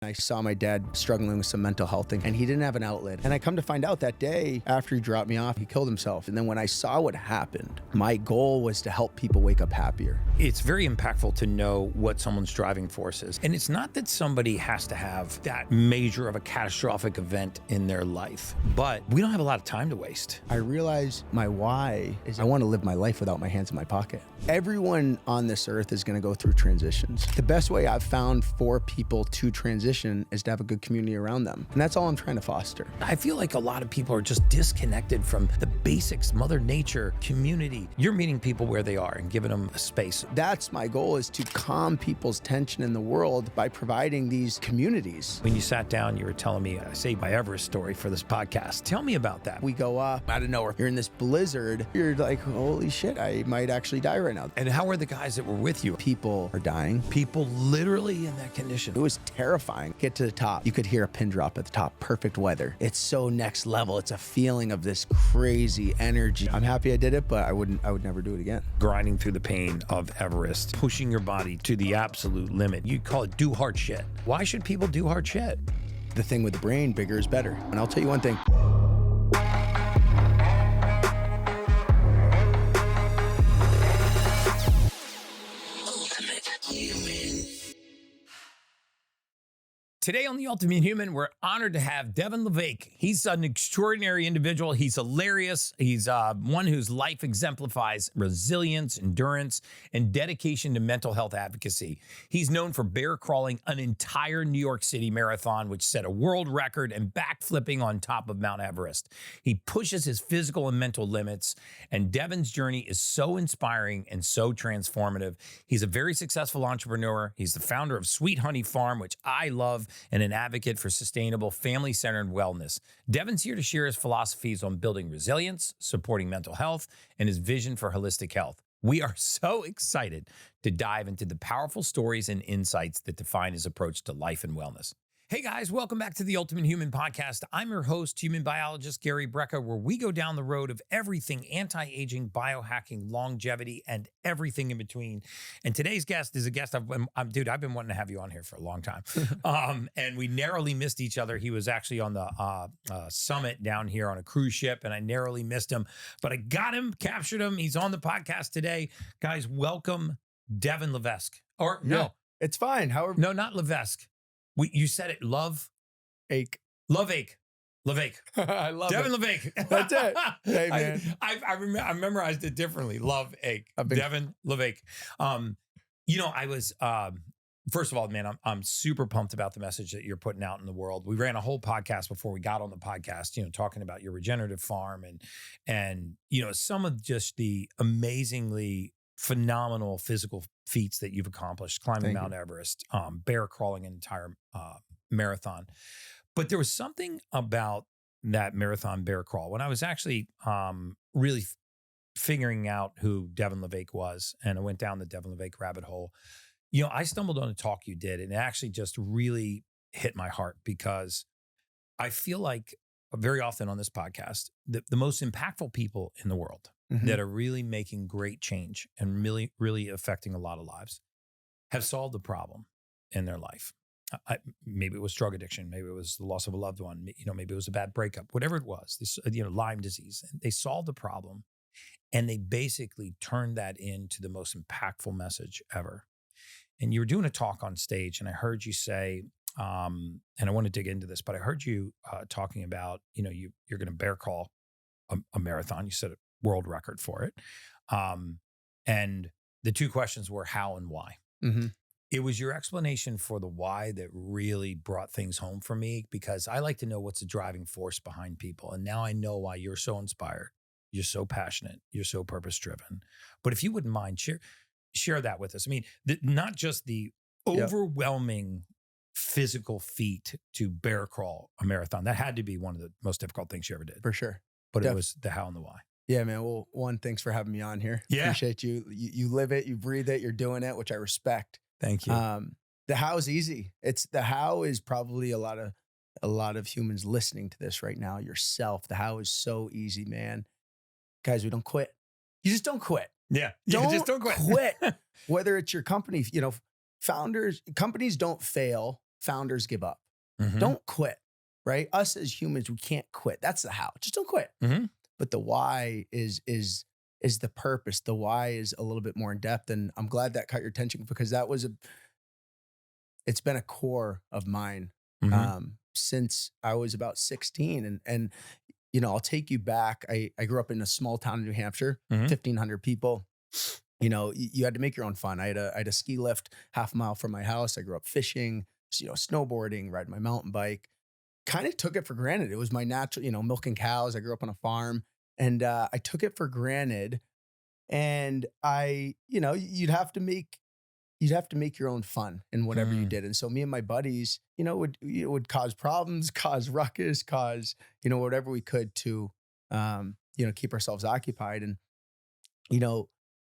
I saw my dad struggling with some mental health thing, and he didn't have an outlet. And I come to find out that day after he dropped me off, he killed himself. And then when I saw what happened, my goal was to help people wake up happier. It's very impactful to know what someone's driving force is. And it's not that somebody has to have that major of a catastrophic event in their life, but we don't have a lot of time to waste. I realized my why is I want to live my life without my hands in my pocket. Everyone on this earth is going to go through transitions. The best way I've found for people to transition is to have a good community around them. And that's all I'm trying to foster. I feel like a lot of people are just disconnected from the basics, Mother Nature, community. You're meeting people where they are and giving them a space. That's my goal, is to calm people's tension in the world by providing these communities. When you sat down, you were telling me I saved my Everest story for this podcast. Tell me about that. We go up out of nowhere. You're in this blizzard. You're like, holy shit, I might actually die right now. And how were the guys that were with you? People are dying. People literally in that condition. It was terrifying. Get to the top. You could hear a pin drop at the top. Perfect weather. It's so next level. It's a feeling of this crazy energy. I'm happy I did it, but I would never do it again. Grinding through the pain of Everest, pushing your body to the absolute limit. You call it do hard shit. Why should people do hard shit? The thing with the brain, bigger is better. And I'll tell you one thing. Today on The Ultimate Human, we're honored to have Devon Lévesque. He's an extraordinary individual. He's hilarious. He's one whose life exemplifies resilience, endurance, and dedication to mental health advocacy. He's known for bear crawling an entire New York City marathon, which set a world record, and backflipping on top of Mount Everest. He pushes his physical and mental limits, and Devon's journey is so inspiring and so transformative. He's a very successful entrepreneur. He's the founder of Sweet Honey Farm, which I love, and an advocate for sustainable, family-centered wellness. Devon's here to share his philosophies on building resilience, supporting mental health, and his vision for holistic health. We are so excited to dive into the powerful stories and insights that define his approach to life and wellness. Hey guys, welcome back to the Ultimate Human Podcast. I'm your host, human biologist Gary Brecka, where we go down the road of everything anti-aging, biohacking, longevity, and everything in between. And today's guest is a guest I've been wanting to have you on here for a long time. And we narrowly missed each other. He was actually on the summit down here on a cruise ship, and I narrowly missed him. But I got him, captured him. He's on the podcast today. Guys, welcome Devon Lévesque. Or no, It's fine. However, no, not Lévesque. You said it. Love ache. Lévesque. I love Devon it. Lévesque. That's it. Hey, man. I memorized it differently. Love ache. Devon Lévesque. I was first of all, man, I'm super pumped about the message that you're putting out in the world. We ran a whole podcast before we got on the podcast, talking about your regenerative farm and some of just the amazingly phenomenal physical feats that you've accomplished, climbing Mount Everest, bear crawling an entire marathon. But there was something about that marathon bear crawl when I was actually really figuring out who Devon Lévesque was, and I went down the Devon Lévesque rabbit hole. I stumbled on a talk you did, and it actually just really hit my heart, because I feel like very often on this podcast, the most impactful people in the world that are really making great change and really, really affecting a lot of lives have solved a problem in their life. Maybe it was drug addiction. Maybe it was the loss of a loved one. Maybe it was a bad breakup, whatever it was, this, Lyme disease. They solved the problem, and they basically turned that into the most impactful message ever. And you were doing a talk on stage, and I heard you say, and I want to dig into this, but I heard you talking about, you're going to bear crawl a marathon. You set a world record for it. And the two questions were how and why. Mm-hmm. It was your explanation for the why that really brought things home for me, because I like to know what's the driving force behind people. And now I know why you're so inspired. You're so passionate. You're so purpose-driven. But if you wouldn't mind, share that with us. I mean, not just the overwhelming physical feat to bear crawl a marathon. That had to be one of the most difficult things you ever did. For sure. But it was the how and the why. Yeah, man. Well, one, thanks for having me on here. Yeah. Appreciate you. You live it, you breathe it, you're doing it, which I respect. Thank you. The how is easy. The how is probably a lot of humans listening to this right now. Yourself. The how is so easy, man. Guys, we don't quit. You just don't quit. Yeah. Just don't quit. Quit. Whether it's your company, founders, companies don't fail. founders give up. Mhm. Don't quit, right? Us as humans, we can't quit. That's the how. Just don't quit. Mhm. But the why is the purpose. The why is a little bit more in depth. And I'm glad that caught your attention because it's been a core of mine Mhm. since I was about 16. And I'll take you back. I grew up in a small town in New Hampshire, Mhm. 1,500 people. You had to make your own fun. I had a ski lift half a mile from my house. I grew up fishing, snowboarding, riding my mountain bike. Kind of took it for granted. It was my natural, milking cows. I grew up on a farm, and I took it for granted. And you'd have to make your own fun in whatever you did. And so me and my buddies, would cause problems, cause ruckus, cause whatever we could to keep ourselves occupied. And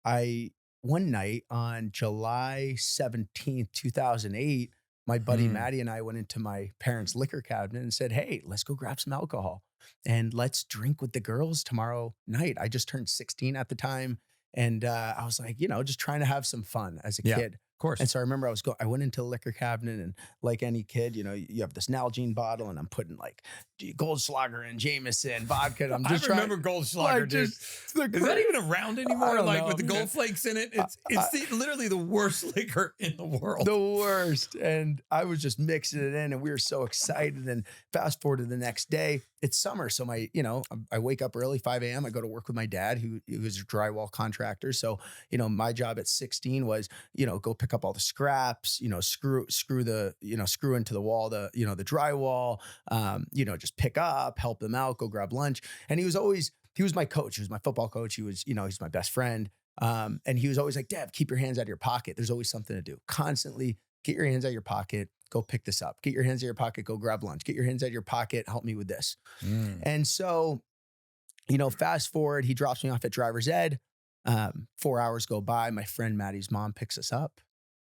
I one night on July 17th, 2008, my buddy Mm. Maddie and I went into my parents' liquor cabinet and said, "Hey, let's go grab some alcohol and let's drink with the girls tomorrow night." I just turned 16 at the time. And I was like, just trying to have some fun as a Yeah, kid. Of course. And so I remember I went into the liquor cabinet and like any kid, you have this Nalgene bottle and I'm putting like Goldschlager and Jameson, vodka. And I'm just I remember Goldschlager, dude. Is that even around anymore? Like with the gold flakes in it? It's literally the worst liquor in the world. The worst. And I was just mixing it in and we were so excited. And fast forward to the next day, it's summer. So I wake up early, 5 a.m. I go to work with my dad, who was a drywall contractor. So, my job at 16 was, go pick up all the scraps, screw into the wall, the drywall, just pick up, help them out, go grab lunch. And he was my coach. He was my football coach. He was, he's my best friend. And he was always like, "Dev, keep your hands out of your pocket. There's always something to do. Constantly get your hands out of your pocket, go pick this up. Get your hands out of your pocket, go grab lunch. Get your hands out of your pocket, help me with this." And so, fast forward, he drops me off at driver's ed. 4 hours go by. My friend Maddie's mom picks us up.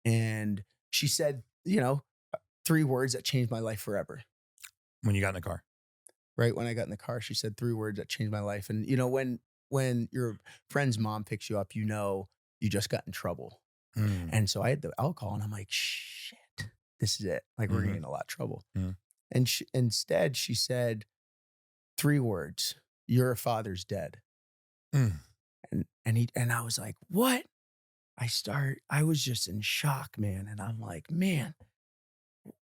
And she said, 3 words that changed my life forever. When you got in the car. Right when I got in the car, she said 3 words that changed my life. And, when your friend's mom picks you up, you just got in trouble. And so I had the alcohol and I'm like, shit, this is it. Like we're getting in a lot of trouble. And instead she said 3 words, "Your father's dead." And I was like, what? I was just in shock, man. And I'm like, man,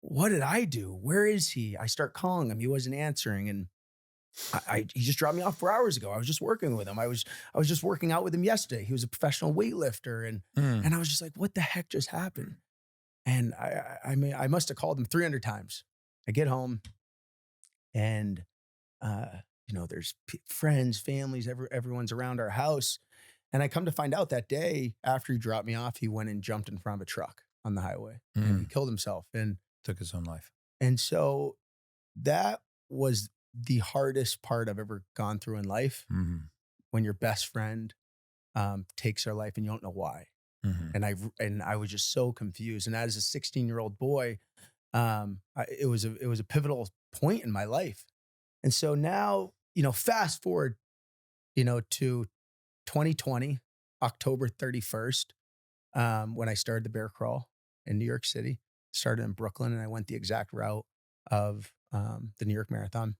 what did I do? Where is he? I start calling him. He wasn't answering. And he just dropped me off 4 hours ago. I was just working with him. I was just working out with him yesterday. He was a professional weightlifter. And I was just like, what the heck just happened? And I must have called him 300 times. I get home and, there's friends, families, everyone's around our house. And I come to find out that day after he dropped me off, he went and jumped in front of a truck on the highway and he killed himself and took his own life. And so that was the hardest part I've ever gone through in life. When your best friend takes their life and you don't know why. And I was just so confused. And as a 16-year-old boy, it was a pivotal point in my life. And so now, fast forward, to 2020, October 31st, when I started the bear crawl in New York City, started in Brooklyn, and I went the exact route of the New York Marathon.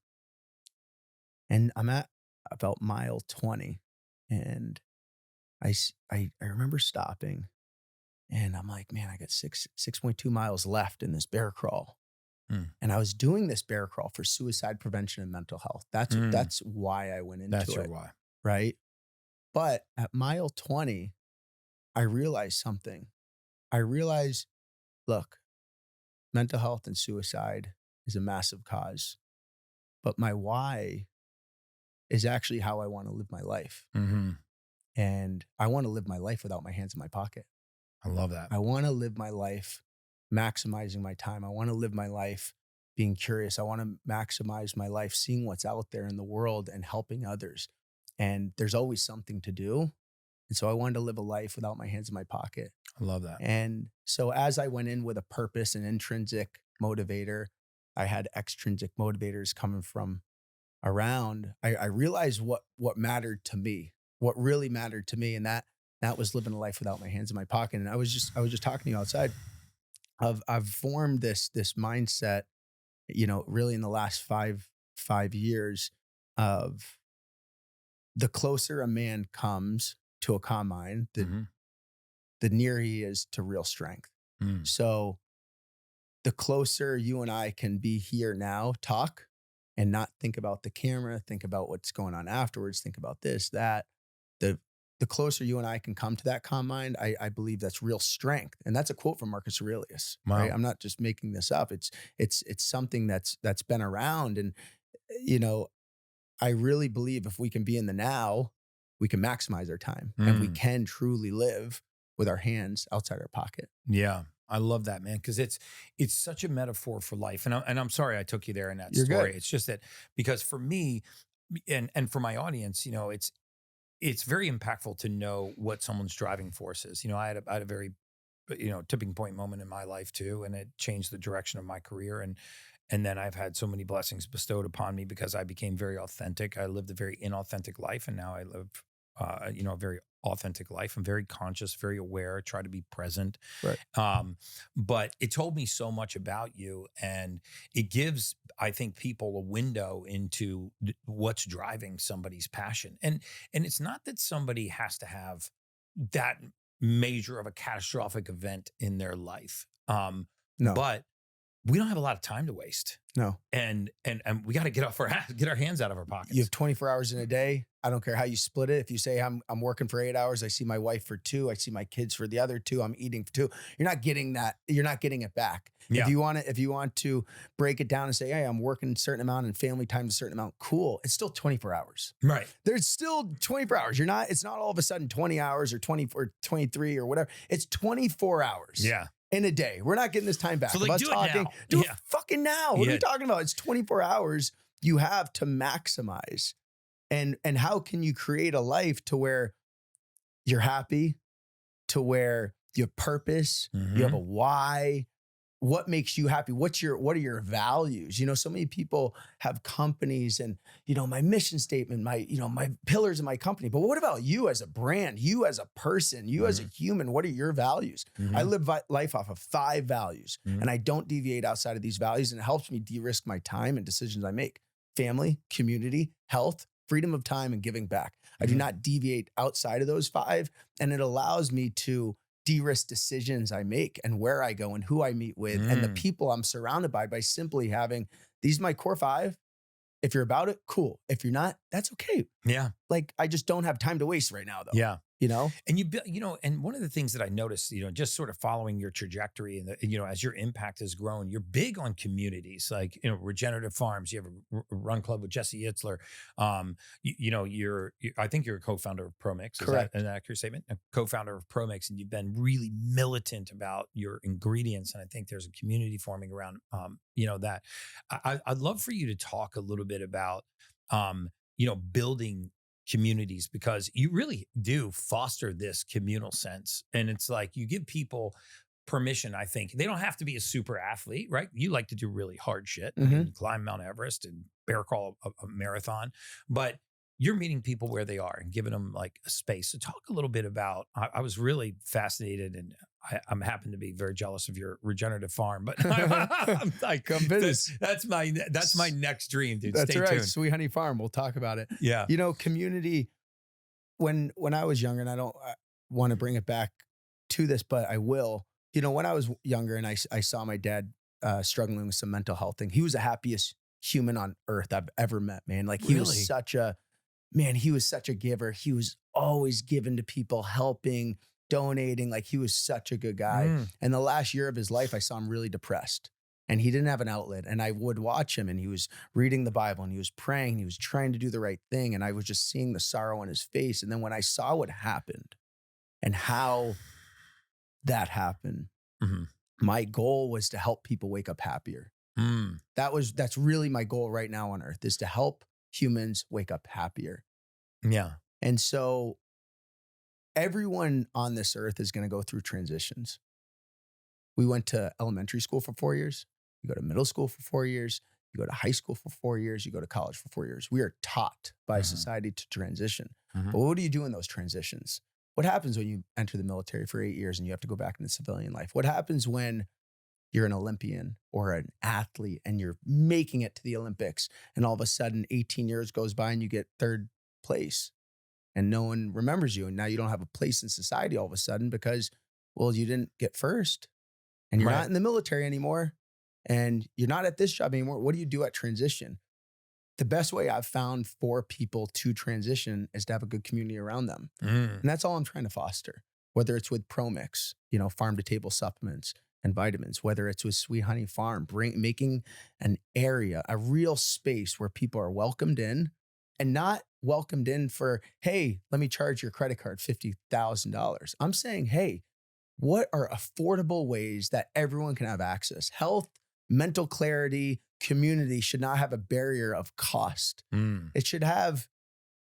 And I'm at about mile 20, and I remember stopping, and I'm like, man, I got 6.2 miles left in this bear crawl. And I was doing this bear crawl for suicide prevention and mental health. That's why I went into it. That's your why. Right? But at mile 20, I realized something. I realized, look, mental health and suicide is a massive cause. But my why is actually how I want to live my life. And I want to live my life without my hands in my pocket. I love that. I want to live my life maximizing my time. I want to live my life being curious. I want to maximize my life seeing what's out there in the world and helping others. And there's always something to do. And so I wanted to live a life without my hands in my pocket. I love that. And so as I went in with a purpose, an intrinsic motivator, I had extrinsic motivators coming from around. I realized what mattered to me, what really mattered to me. And that was living a life without my hands in my pocket. And I was just talking to you outside. I've formed this mindset, you know, really in the last five years of the closer a man comes to a calm mind, the nearer he is to real strength. Mm. So the closer you and I can be here now, talk and not think about the camera, think about what's going on afterwards, think about this, that, the closer you and I can come to that calm mind, I believe that's real strength. And that's a quote from Marcus Aurelius, Wow. right? I'm not just making this up. It's something that's been around. And, you know, I really believe if we can be in the now, we can maximize our time and we can truly live with our hands outside our pocket. Yeah. I love that, man, because it's such a metaphor for life. And I'm sorry I took you there in that You're story. good. It's just that because for me and for my audience, you know, it's very impactful to know what someone's driving force is. You know, I had a very, you know, tipping point moment in my life too, and it changed the direction of my career. And then I've had so many blessings bestowed upon me because I became very authentic. I lived a very inauthentic life, and now I live, you know, a very authentic life. I'm very conscious, very aware, try to be present. Right. But it told me so much about you, and it gives, I think, people a window into what's driving somebody's passion. And it's not that somebody has to have that major of a catastrophic event in their life. No. But we don't have a lot of time to waste. No. And we got to get our hands out of our pockets. You have 24 hours in a day. I don't care how you split it. If you say I'm working for 8 hours, I see my wife for 2, I see my kids for the other 2, I'm eating for 2. You're not getting that. You're not getting it back. Yeah. If you want to break it down and say, hey, I'm working a certain amount and family time a certain amount, cool. It's still 24 hours. Right. There's still 24 hours. It's not all of a sudden 20 hours or 20 or 23 or whatever. It's 24 hours. Yeah. In a day. We're not getting this time back. So like, do it now. Do it fucking now. What are Yeah. we talking about? It's 24 hours you have to maximize. And how can you create a life to where you're happy, to where you have purpose, you have a why? What makes you happy? What are your values? You know, so many people have companies and, you know, my mission statement, my pillars of my company. But what about you as a brand, you as a person, you as a human? What are your values? I live life off of 5 values and I don't deviate outside of these values. And it helps me de-risk my time and decisions I make. Family, community, health, freedom of time, and giving back. I do not deviate outside of those 5. And it allows me to de-risk decisions I make and where I go and who I meet with and the people I'm surrounded by simply having these my core 5. If you're about it, cool. If you're not, that's okay. Yeah. Like, I just don't have time to waste right now though. Yeah. You know? And you know, and one of the things that I noticed, you know, just sort of following your trajectory and you know, as your impact has grown, you're big on communities like, you know, regenerative farms. You have a run club with Jesse Itzler. You know, I think you're a co-founder of ProMix. Correct. Is that an accurate statement? A co-founder of ProMix, and you've been really militant about your ingredients. And I think there's a community forming around, you know, that. I'd love for you to talk a little bit about, you know, building communities, because you really do foster this communal sense. And it's like you give people permission. I think they don't have to be a super athlete, right? You like to do really hard shit, climb Mount Everest and bear crawl a marathon, but you're meeting people where they are and giving them like a space. So talk a little bit about, I was really fascinated, and I'm happen to be very jealous of your regenerative farm, but I'm like, come visit. That's my next dream, dude. That's Stay right. tuned. Sweet Honey Farm. We'll talk about it. Yeah. You know, community, when I was younger, and I don't want to bring it back to this, but I will, you know, when I was younger and I saw my dad struggling with some mental health thing, he was the happiest human on earth I've ever met, man. Like he was such a giver. He was always giving to people, helping, donating. Like he was such a good guy. And the last year of his life, I saw him really depressed and he didn't have an outlet. And I would watch him and he was reading the Bible and he was praying. He was trying to do the right thing. And I was just seeing the sorrow on his face. And then when I saw what happened and how that happened, my goal was to help people wake up happier. That's really my goal right now on earth, is to help humans wake up happier. Yeah. And so everyone on this earth is going to go through transitions. We went to elementary school for 4 years. You go to middle school for 4 years. You go to high school for 4 years. You go to college for 4 years. We are taught by society to transition. But what do you do in those transitions? What happens when you enter the military for 8 years and you have to go back into civilian life? What happens when you're an Olympian or an athlete and you're making it to the Olympics, and all of a sudden 18 years goes by and you get third place and no one remembers you. And now you don't have a place in society all of a sudden because, well, you didn't get first and you're not in the military anymore and you're not at this job anymore. What do you do at transition? The best way I've found for people to transition is to have a good community around them. And that's all I'm trying to foster, whether it's with ProMix, farm to table supplements and vitamins, whether it's with Sweet Honey Farm, making an area, a real space where people are welcomed in and not welcomed in for, hey, let me charge your credit card $50,000. I'm saying, hey, what are affordable ways that everyone can have access? Health, mental clarity, community should not have a barrier of cost. It should have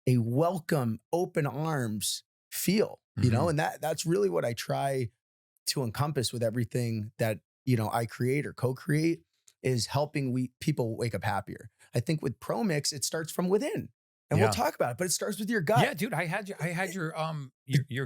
a welcome, open arms feel, and that's really what I try to encompass with everything that, I create or co-create, is helping people wake up happier. I think with ProMix, it starts from within. And we'll talk about it, but it starts with your gut. Yeah, dude, I had your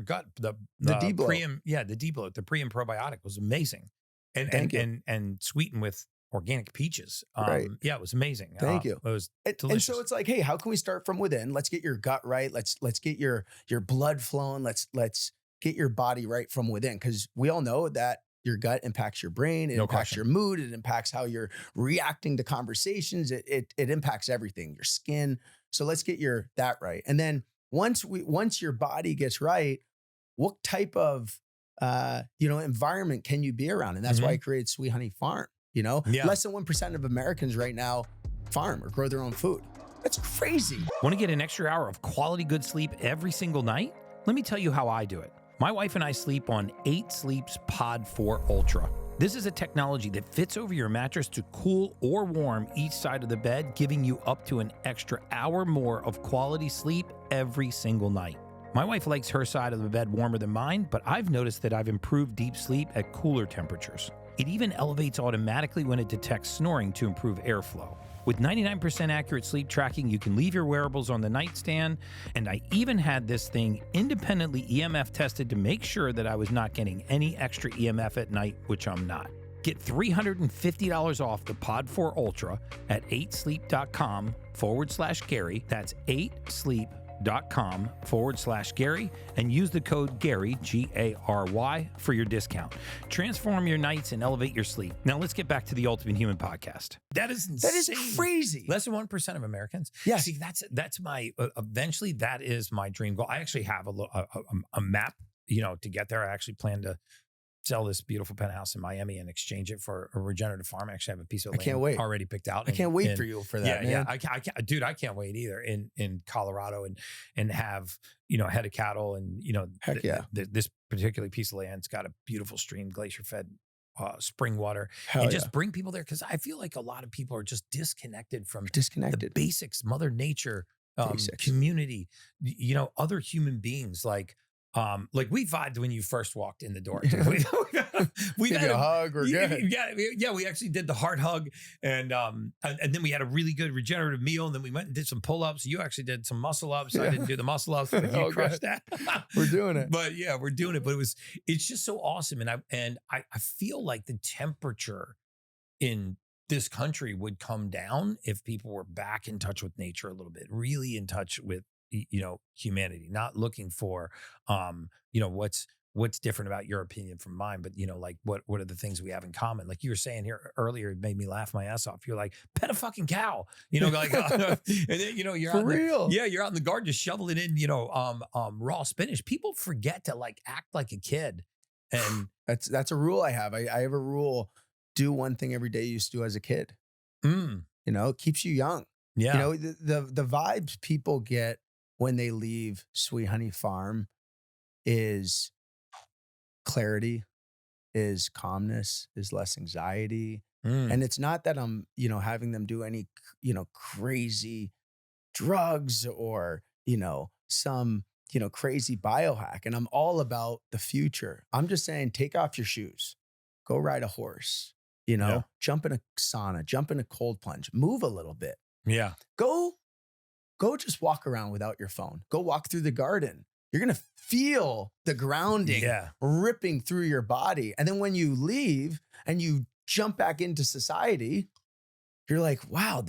gut, the Debacle. The Debacle, the pre and probiotic was amazing. And sweetened with organic peaches. Right. Yeah, it was amazing. Thank you. It was delicious. And so it's like, hey, how can we start from within? Let's get your gut right. Let's get your blood flowing. Let's get your body right from within. Because we all know that your gut impacts your brain. It impacts your mood. It impacts how you're reacting to conversations. It impacts everything, your skin. So let's get that right. And then once your body gets right, what type of environment can you be around? And that's why I created Sweet Honey Farm. Less than 1% of Americans right now farm or grow their own food. That's crazy. Want to get an extra hour of quality good sleep every single night? Let me tell you how I do it. My wife and I sleep on 8 Sleep's Pod 4 Ultra. This is a technology that fits over your mattress to cool or warm each side of the bed, giving you up to an extra hour more of quality sleep every single night. My wife likes her side of the bed warmer than mine, but I've noticed that I've improved deep sleep at cooler temperatures. It even elevates automatically when it detects snoring to improve airflow. With 99% accurate sleep tracking, you can leave your wearables on the nightstand, and I even had this thing independently EMF tested to make sure that I was not getting any extra EMF at night, which I'm not. Get $350 off the Pod 4 Ultra at 8sleep.com/Gary. That's 8sleep.com/Gary, and use the code Gary, Gary, for your discount. Transform your nights and elevate your sleep. Now let's get back to the Ultimate Human Podcast. That is insane. That is crazy. Less than 1% of Americans. Yeah. See, that's my, eventually that is my dream goal. I actually have a map, to get there. I actually plan to sell this beautiful penthouse in Miami and exchange it for a regenerative farm. I actually have a piece of land already picked out. I can't wait for you for that, man. Yeah, I can't, dude, I can't wait either in Colorado and have, a head of cattle and, Heck yeah. This particular piece of land's got a beautiful stream, glacier fed spring water. Hell and just bring people there. Cause I feel like a lot of people are just disconnected from the basics, Mother Nature, community, other human beings. Like we vibed when you first walked in the door. We had a hug. We're good. Yeah. We actually did the heart hug, and then we had a really good regenerative meal. And then we went and did some pull-ups. You actually did some muscle ups. I didn't do the muscle ups, but you crushed that. We're doing it. But yeah, we're doing it. But it's just so awesome. And I feel like the temperature in this country would come down if people were back in touch with nature a little bit, really in touch with humanity, not looking for what's different about your opinion from mine, but like what are the things we have in common? Like you were saying here earlier, it made me laugh my ass off. You're like, pet a fucking cow, like and then you're for real. You're out in the garden just shoveling in raw spinach. People forget to act like a kid. And that's a rule I have. I have a rule: do one thing every day you used to do as a kid. It keeps you young. Yeah. The vibes people get when they leave Sweet Honey Farm is clarity, is calmness, is less anxiety. And it's not that I'm, having them do any, crazy drugs or, some, crazy biohack. And I'm all about the future. I'm just saying, take off your shoes, go ride a horse, jump in a sauna, jump in a cold plunge, move a little bit. Yeah. Go just walk around without your phone. Go walk through the garden. You're going to feel the grounding ripping through your body. And then when you leave and you jump back into society, you're like, wow,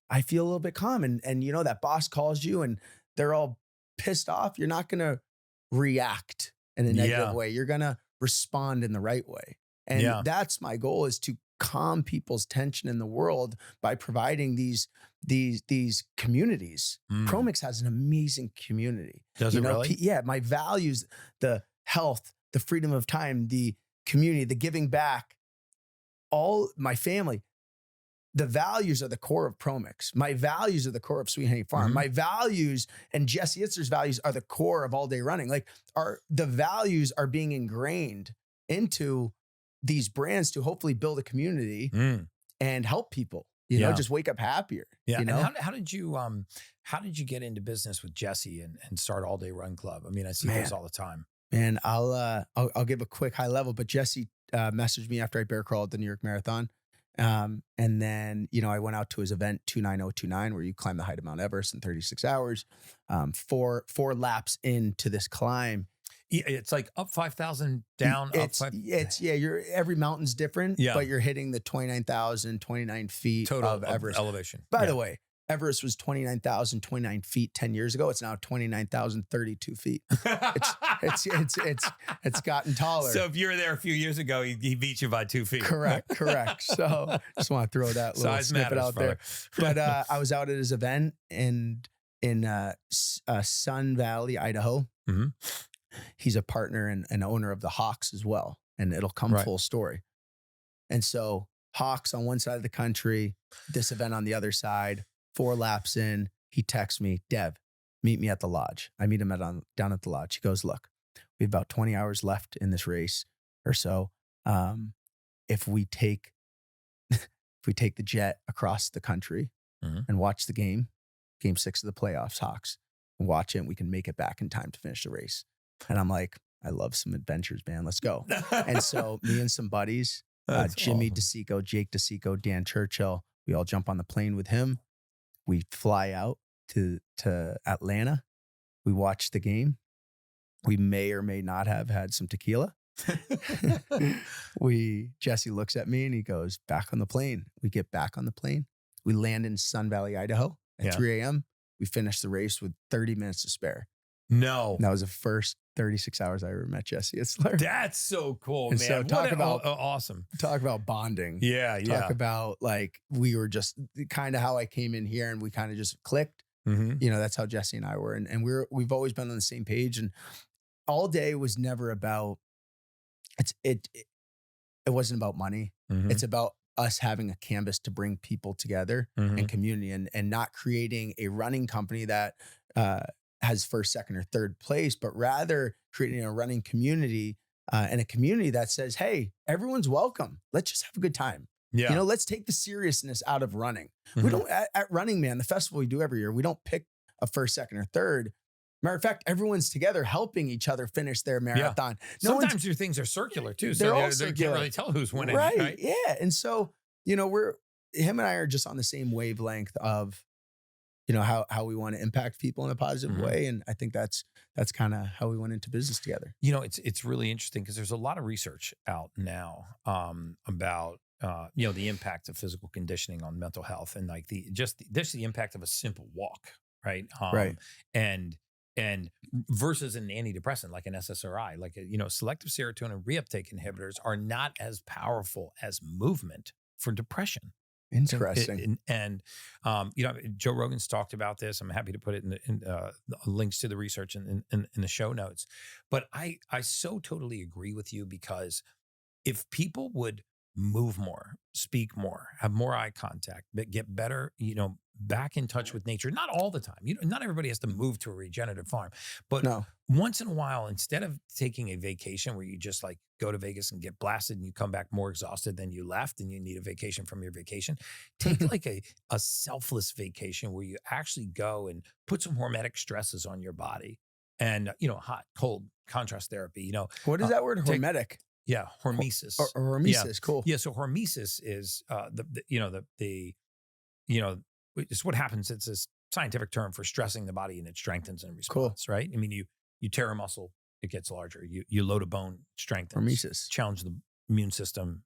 I feel a little bit calm. And that boss calls you and they're all pissed off. You're not going to react in a negative way. You're going to respond in the right way. And that's my goal, is to calm people's tension in the world by providing these communities. Promix has an amazing community. Does it really? My values, the health, the freedom of time, the community, the giving back, all my family. The values are the core of Promix. My values are the core of Sweet Honey Farm. My values and Jesse Itzler's values are the core of All Day Running. Like the values are being ingrained into these brands to hopefully build a community and help people, just wake up happier. Yeah. You know? And how did you get into business with Jesse and start All Day Run Club? I mean, I see those all the time. Man, I'll give a quick high level, but Jesse messaged me after I bear crawled the New York Marathon. And then, I went out to his event 29029, where you climb the height of Mount Everest in 36 hours, four laps into this climb. It's like up 5,000, down, up 5. Every mountain's different, but you're hitting the 29 feet total of Everest elevation. By the way, Everest was 29 feet 10 years ago. It's now 29,032 feet. It's gotten taller. So if you were there a few years ago, he beat you by 2 feet. Correct. So just want to throw that little snippet out there. But I was out at his event in Sun Valley, Idaho. Mm-hmm. He's a partner and owner of the Hawks as well. And it'll come full story. And so Hawks on one side of the country, this event on the other side. 4 laps in, he texts me, Dev, meet me at the lodge. I meet him down at the lodge. He goes, look, we have about 20 hours left in this race or so. If we take the jet across the country and watch the game 6 of the playoffs, Hawks, and watch it, and we can make it back in time to finish the race. And I'm like, I love some adventures, man. Let's go. And so me and some buddies, Jimmy DeSico, Jake DeSico, Dan Churchill, we all jump on the plane with him. We fly out to Atlanta. We watch the game. We may or may not have had some tequila. Jesse looks at me and he goes, back on the plane. We get back on the plane. We land in Sun Valley, Idaho at 3 a.m. We finish the race with 30 minutes to spare. No. That was the first 36 hours I ever met Jesse Itzler. That's so cool, man. So awesome. Talk about bonding. Yeah. Talk about like, we were just kind of how I came in here and we kind of just clicked. Mm-hmm. That's how Jesse and I were. And we've always been on the same page. And All Day was never about, it wasn't about money. Mm-hmm. It's about us having a canvas to bring people together and community and not creating a running company that has first, second, or third place, but rather creating a running community and a community that says, hey, everyone's welcome. Let's just have a good time. Yeah. Let's take the seriousness out of running. We don't, at Running Man, the festival we do every year, we don't pick a first, second, or third. Matter of fact, everyone's together helping each other finish their marathon. Yeah. Sometimes your things are circular too. So they can't really tell who's winning. Right. Yeah. And so, him and I are just on the same wavelength of, how we want to impact people in a positive way. And I think that's kind of how we went into business together. It's really interesting because there's a lot of research out now about, the impact of physical conditioning on mental health and like the impact of a simple walk. Right. Right. And versus an antidepressant like an SSRI, like selective serotonin reuptake inhibitors are not as powerful as movement for depression. Interesting. And Joe Rogan's talked about this. I'm happy to put it in links to the research in the show notes. But I so totally agree with you because if people would move more, speak more, have more eye contact, but get better, back in touch with nature. Not all the time. Not everybody has to move to a regenerative farm, but once in a while, instead of taking a vacation where you just like go to Vegas and get blasted and you come back more exhausted than you left and you need a vacation from your vacation, take like a selfless vacation where you actually go and put some hormetic stresses on your body and, hot, cold, contrast therapy, What is that word? Hormetic? Yeah. Hormesis. Hormesis. Cool. Yeah. So hormesis is, it's what happens. It's a scientific term for stressing the body and it strengthens in response, right? I mean, you tear a muscle, it gets larger. You load a bone, strengthens. Hormesis. Challenge the immune system,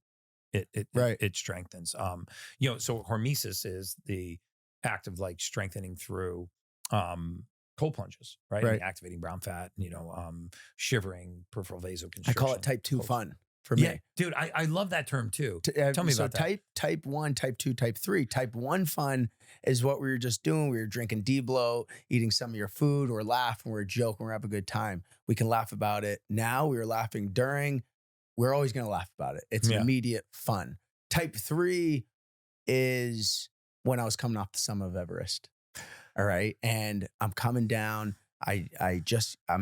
it strengthens. So hormesis is the act of like strengthening through cold plunges, right? Right. And activating brown fat, shivering, peripheral vasoconstriction. I call it type 2 fun for me. Yeah, dude, I love that term too. Tell me about that. Type 1, type 2, type 3. Type 1 fun is what we were just doing. We were drinking D-blow, eating some of your food, or laughing, we're joking, we're having a good time. We can laugh about it now. We were laughing during. We're always going to laugh about it. It's immediate fun. Type 3 is when I was coming off the summit of Everest. All right. And I'm coming down. I'm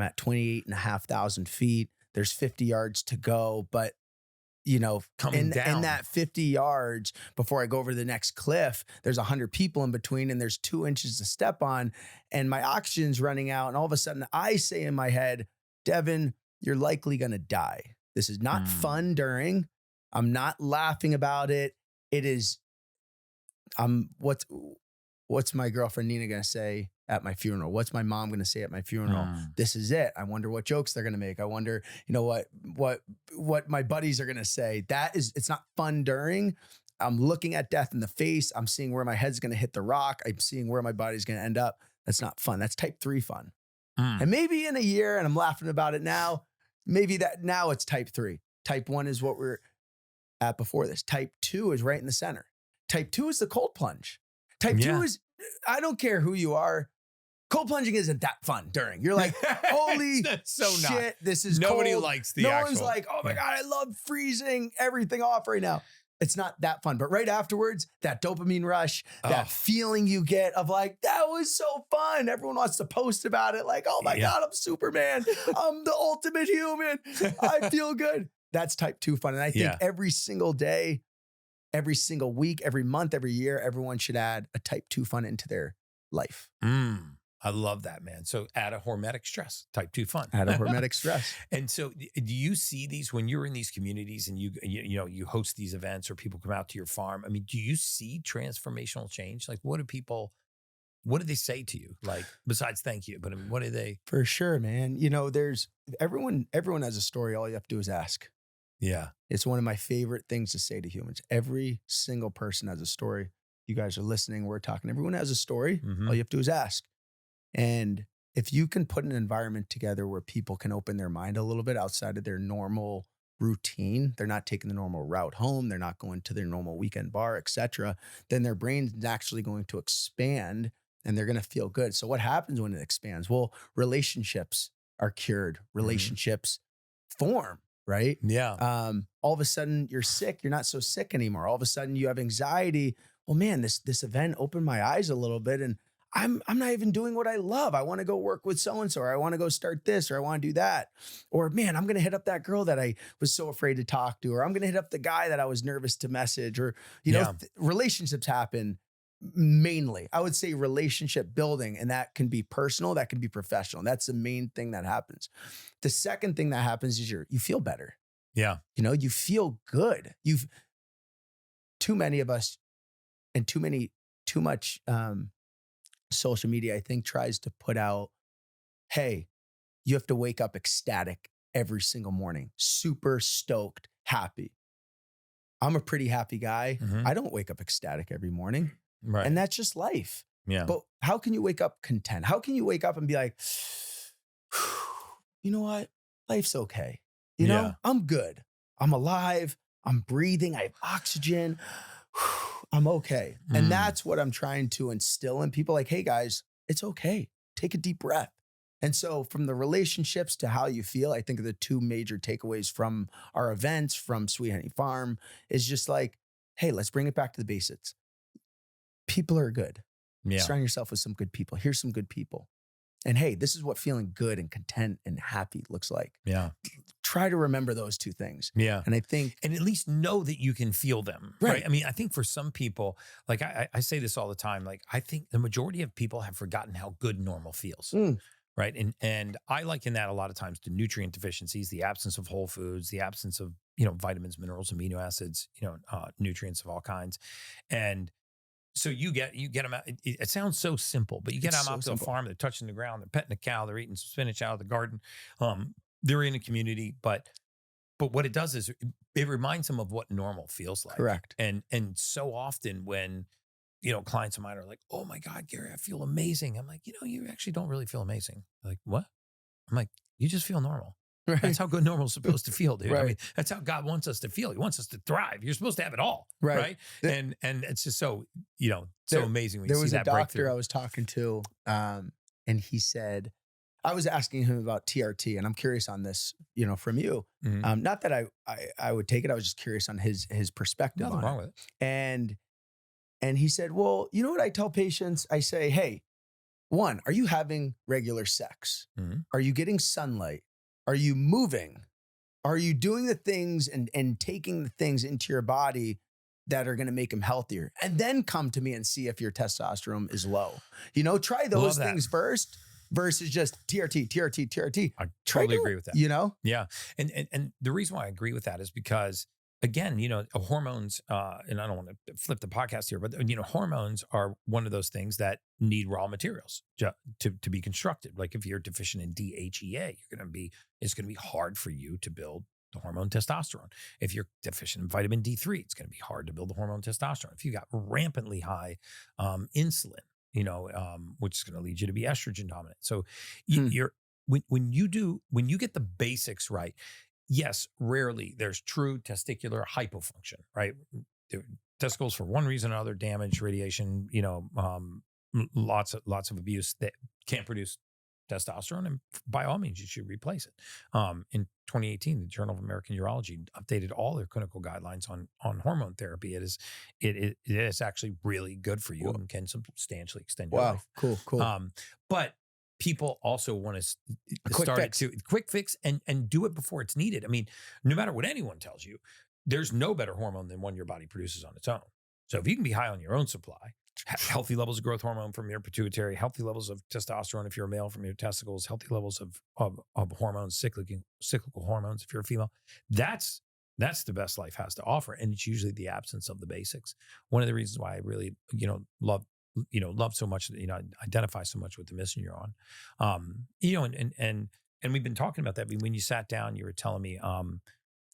at 28,500 feet. There's 50 yards to go. But, in that 50 yards before I go over the next cliff, there's 100 people in between and there's 2 inches to step on. And my oxygen's running out. And all of a sudden I say in my head, Devon, you're likely going to die. This is not fun during. I'm not laughing about it. It is, what's my girlfriend Nina going to say at my funeral? What's my mom going to say at my funeral? This is it. I wonder what jokes they're going to make. I wonder, what my buddies are going to say. It's not fun during. I'm looking at death in the face. I'm seeing where my head's going to hit the rock. I'm seeing where my body's going to end up. That's not fun. That's type 3 fun. And maybe in a year, and I'm laughing about it now, maybe that now it's type 3. Type 1 is what we're at before this. Type 2 is right in the center. Type 2 is the cold plunge. Type 2 is, I don't care who you are. Cold plunging isn't that fun during. You're like, holy shit, this is Nobody cold. likes the no actual. one's like, oh my God, I love freezing everything off right now. It's not that fun. But right afterwards, that dopamine rush, that feeling you get of like, that was so fun. Everyone wants to post about it. Like, oh my God, I'm Superman. I'm the ultimate human. I feel good. That's type 2 fun. And I think every single day, every single week, every month, every year, everyone should add a type 2 fun into their life. I love that, man. So add a hormetic stress, type 2 fun. Add a hormetic stress. And so do you see these when you're in these communities and you host these events or people come out to your farm? I mean, do you see transformational change? Like what do they say to you? Like besides thank you, but I mean, what do they? For sure, man. There's everyone has a story. All you have to do is ask. Yeah. It's one of my favorite things to say to humans. Every single person has a story. You guys are listening. We're talking. Everyone has a story. All you have to do is ask. And if you can put an environment together where people can open their mind a little bit outside of their normal routine, they're not taking the normal route home, they're not going to their normal weekend bar, etc., then their brain's actually going to expand and they're going to feel good. So what happens when it expands? Well, relationships are cured. Relationships form, right? Yeah. All of a sudden you're sick. You're not so sick anymore. All of a sudden you have anxiety. Well, man, this event opened my eyes a little bit and I'm not even doing what I love. I want to go work with so-and-so, or I want to go start this, or I want to do that. Or man, I'm going to hit up that girl that I was so afraid to talk to, or I'm going to hit up the guy that I was nervous to message, or, relationships happen mainly. I would say relationship building, and that can be personal, that can be professional. That's the main thing that happens. The second thing that happens is you feel better. Yeah. You feel good. Too many of us and too much, social media, I think, tries to put out, hey, you have to wake up ecstatic every single morning, super stoked, happy. I'm a pretty happy guy. I don't wake up ecstatic every morning. Right. And that's just life. Yeah. But how can you wake up content? How can you wake up and be like, you know what? Life's okay. I'm good. I'm alive. I'm breathing. I have oxygen. I'm okay. And that's what I'm trying to instill in people. Like, hey guys, it's okay. Take a deep breath. And so from the relationships to how you feel, I think the 2 major takeaways from our events, from Sweet Honey Farm, is just like, hey, let's bring it back to the basics. People are good. Surround yourself with some good people. Here's some good people. And hey, this is what feeling good and content and happy looks like. Yeah. Try to remember those 2 things. Yeah. And I think, and at least know that you can feel them. Right. I mean, I think for some people, like I say this all the time, like I think the majority of people have forgotten how good normal feels. Right. And I liken that a lot of times to nutrient deficiencies, the absence of whole foods, the absence of, vitamins, minerals, amino acids, nutrients of all kinds. And so you get them out. It sounds so simple, but you get them out to a farm, they're touching the ground, they're petting a cow, they're eating some spinach out of the garden. They're in a community, but But what it does is it reminds them of what normal feels like. Correct. And so often when, clients of mine are like, oh my God, Gary, I feel amazing. I'm like, you actually don't really feel amazing. They're like, what? I'm like, you just feel normal. Right. That's how good normal is supposed to feel, dude. Right. I mean, that's how God wants us to feel. He wants us to thrive. You're supposed to have it all. Right. And it's just so, so amazing when you see that breakthrough. There was a doctor I was talking to, and he said, I was asking him about TRT, and I'm curious on this, from you. Mm-hmm. Not that I would take it. I was just curious on his perspective. Nothing wrong with it. And he said, well, you know what I tell patients? I say, hey, one, are you having regular sex? Mm-hmm. Are you getting sunlight? Are you moving? Are you doing the things and taking the things into your body that are going to make them healthier? And then come to me and see if your testosterone is low. Try those things first versus just TRT. I totally agree with that. Yeah. And the reason why I agree with that is because, again, hormones, and I don't want to flip the podcast here, but, hormones are one of those things that need raw materials to be constructed. Like if you're deficient in DHEA, it's going to be hard for you to build the hormone testosterone. If you're deficient in vitamin D3, it's going to be hard to build the hormone testosterone. If you got rampantly high insulin, which is going to lead you to be estrogen dominant. So when you get the basics right, yes, rarely there's true testicular hypofunction, right? Testicles for one reason or another, damage, radiation, lots of abuse that can't produce testosterone, and by all means, you should replace it. In 2018, the Journal of American Urology updated all their clinical guidelines on hormone therapy. It is actually really good for you and can substantially extend your life. Cool. But people also want to start it to quick fix and do it before it's needed. I mean, no matter what anyone tells you, there's no better hormone than one your body produces on its own. So if you can be high on your own supply, healthy levels of growth hormone from your pituitary, healthy levels of testosterone if you're a male from your testicles, healthy levels of hormones, cyclical hormones if you're a female, that's the best life has to offer. And it's usually the absence of the basics. One of the reasons why I really, love so much, identify so much with the mission you're on. And we've been talking about that. When you sat down, you were telling me, and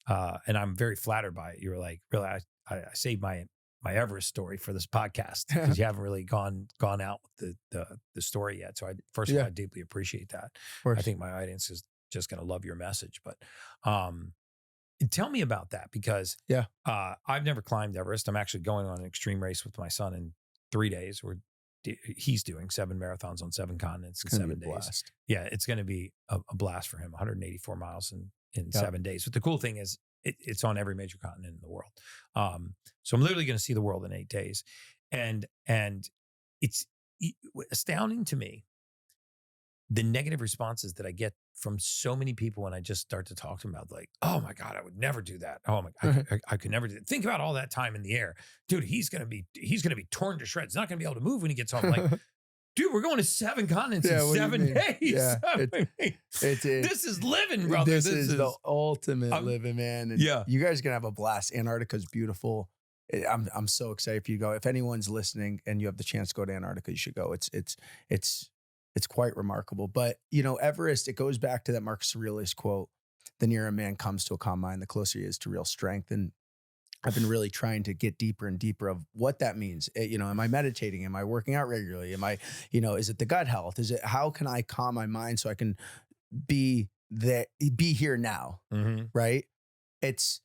I'm very flattered by it. You were like, really, I saved my Everest story for this podcast because you haven't really gone out with the story yet. So first of all, I deeply appreciate that. I think my audience is just going to love your message, but, tell me about that because, I've never climbed Everest. I'm actually going on an extreme race with my son in 3 days. He's doing 7 marathons on 7 continents in 7 days. Blast. Yeah, it's going to be a blast for him. 184 miles in 7 days. But the cool thing is it's on every major continent in the world. So I'm literally going to see the world in 8 days. And it's astounding to me, the negative responses that I get from so many people when I just start to talk to them about, like, oh my God, I would never do that. Oh my God, I could never do that. Think about all that time in the air. Dude, he's going to be torn to shreds. He's not going to be able to move when he gets home. Like, dude, we're going to 7 continents in 7 days. Yeah, this is living, brother. This is the ultimate living, man. And you guys are going to have a blast. Antarctica's beautiful. I'm so excited for you to go. If anyone's listening and you have the chance to go to Antarctica, you should go. It's quite remarkable. But, Everest, it goes back to that Marcus Aurelius quote, the nearer a man comes to a calm mind, the closer he is to real strength. And I've been really trying to get deeper and deeper of what that means. Am I meditating? Am I working out regularly? Am I, is it the gut health? Is it, how can I calm my mind so I can be here now? Mm-hmm. Right. It's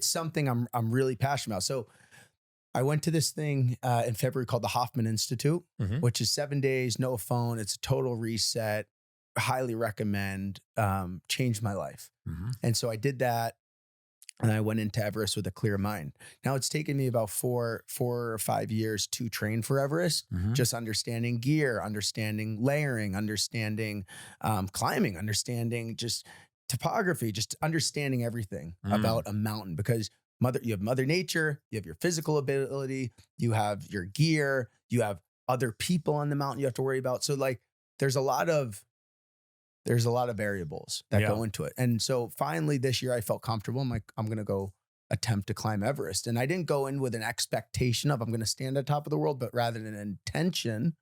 something I'm really passionate about. So I went to this thing in February called the Hoffman Institute, which is 7 days, no phone. It's a total reset. Highly recommend. Changed my life. Mm-hmm. And so I did that. And I went into Everest with a clear mind. Now it's taken me about 4 or 5 years to train for Everest, just understanding gear, understanding layering, understanding climbing, understanding just topography, just understanding everything about a mountain, because you have Mother Nature, you have your physical ability, you have your gear, you have other people on the mountain you have to worry about. So like there's a lot of variables that go into it. And so finally this year I felt comfortable. I'm like, I'm going to go attempt to climb Everest. And I didn't go in with an expectation of I'm going to stand on top of the world, but rather an intention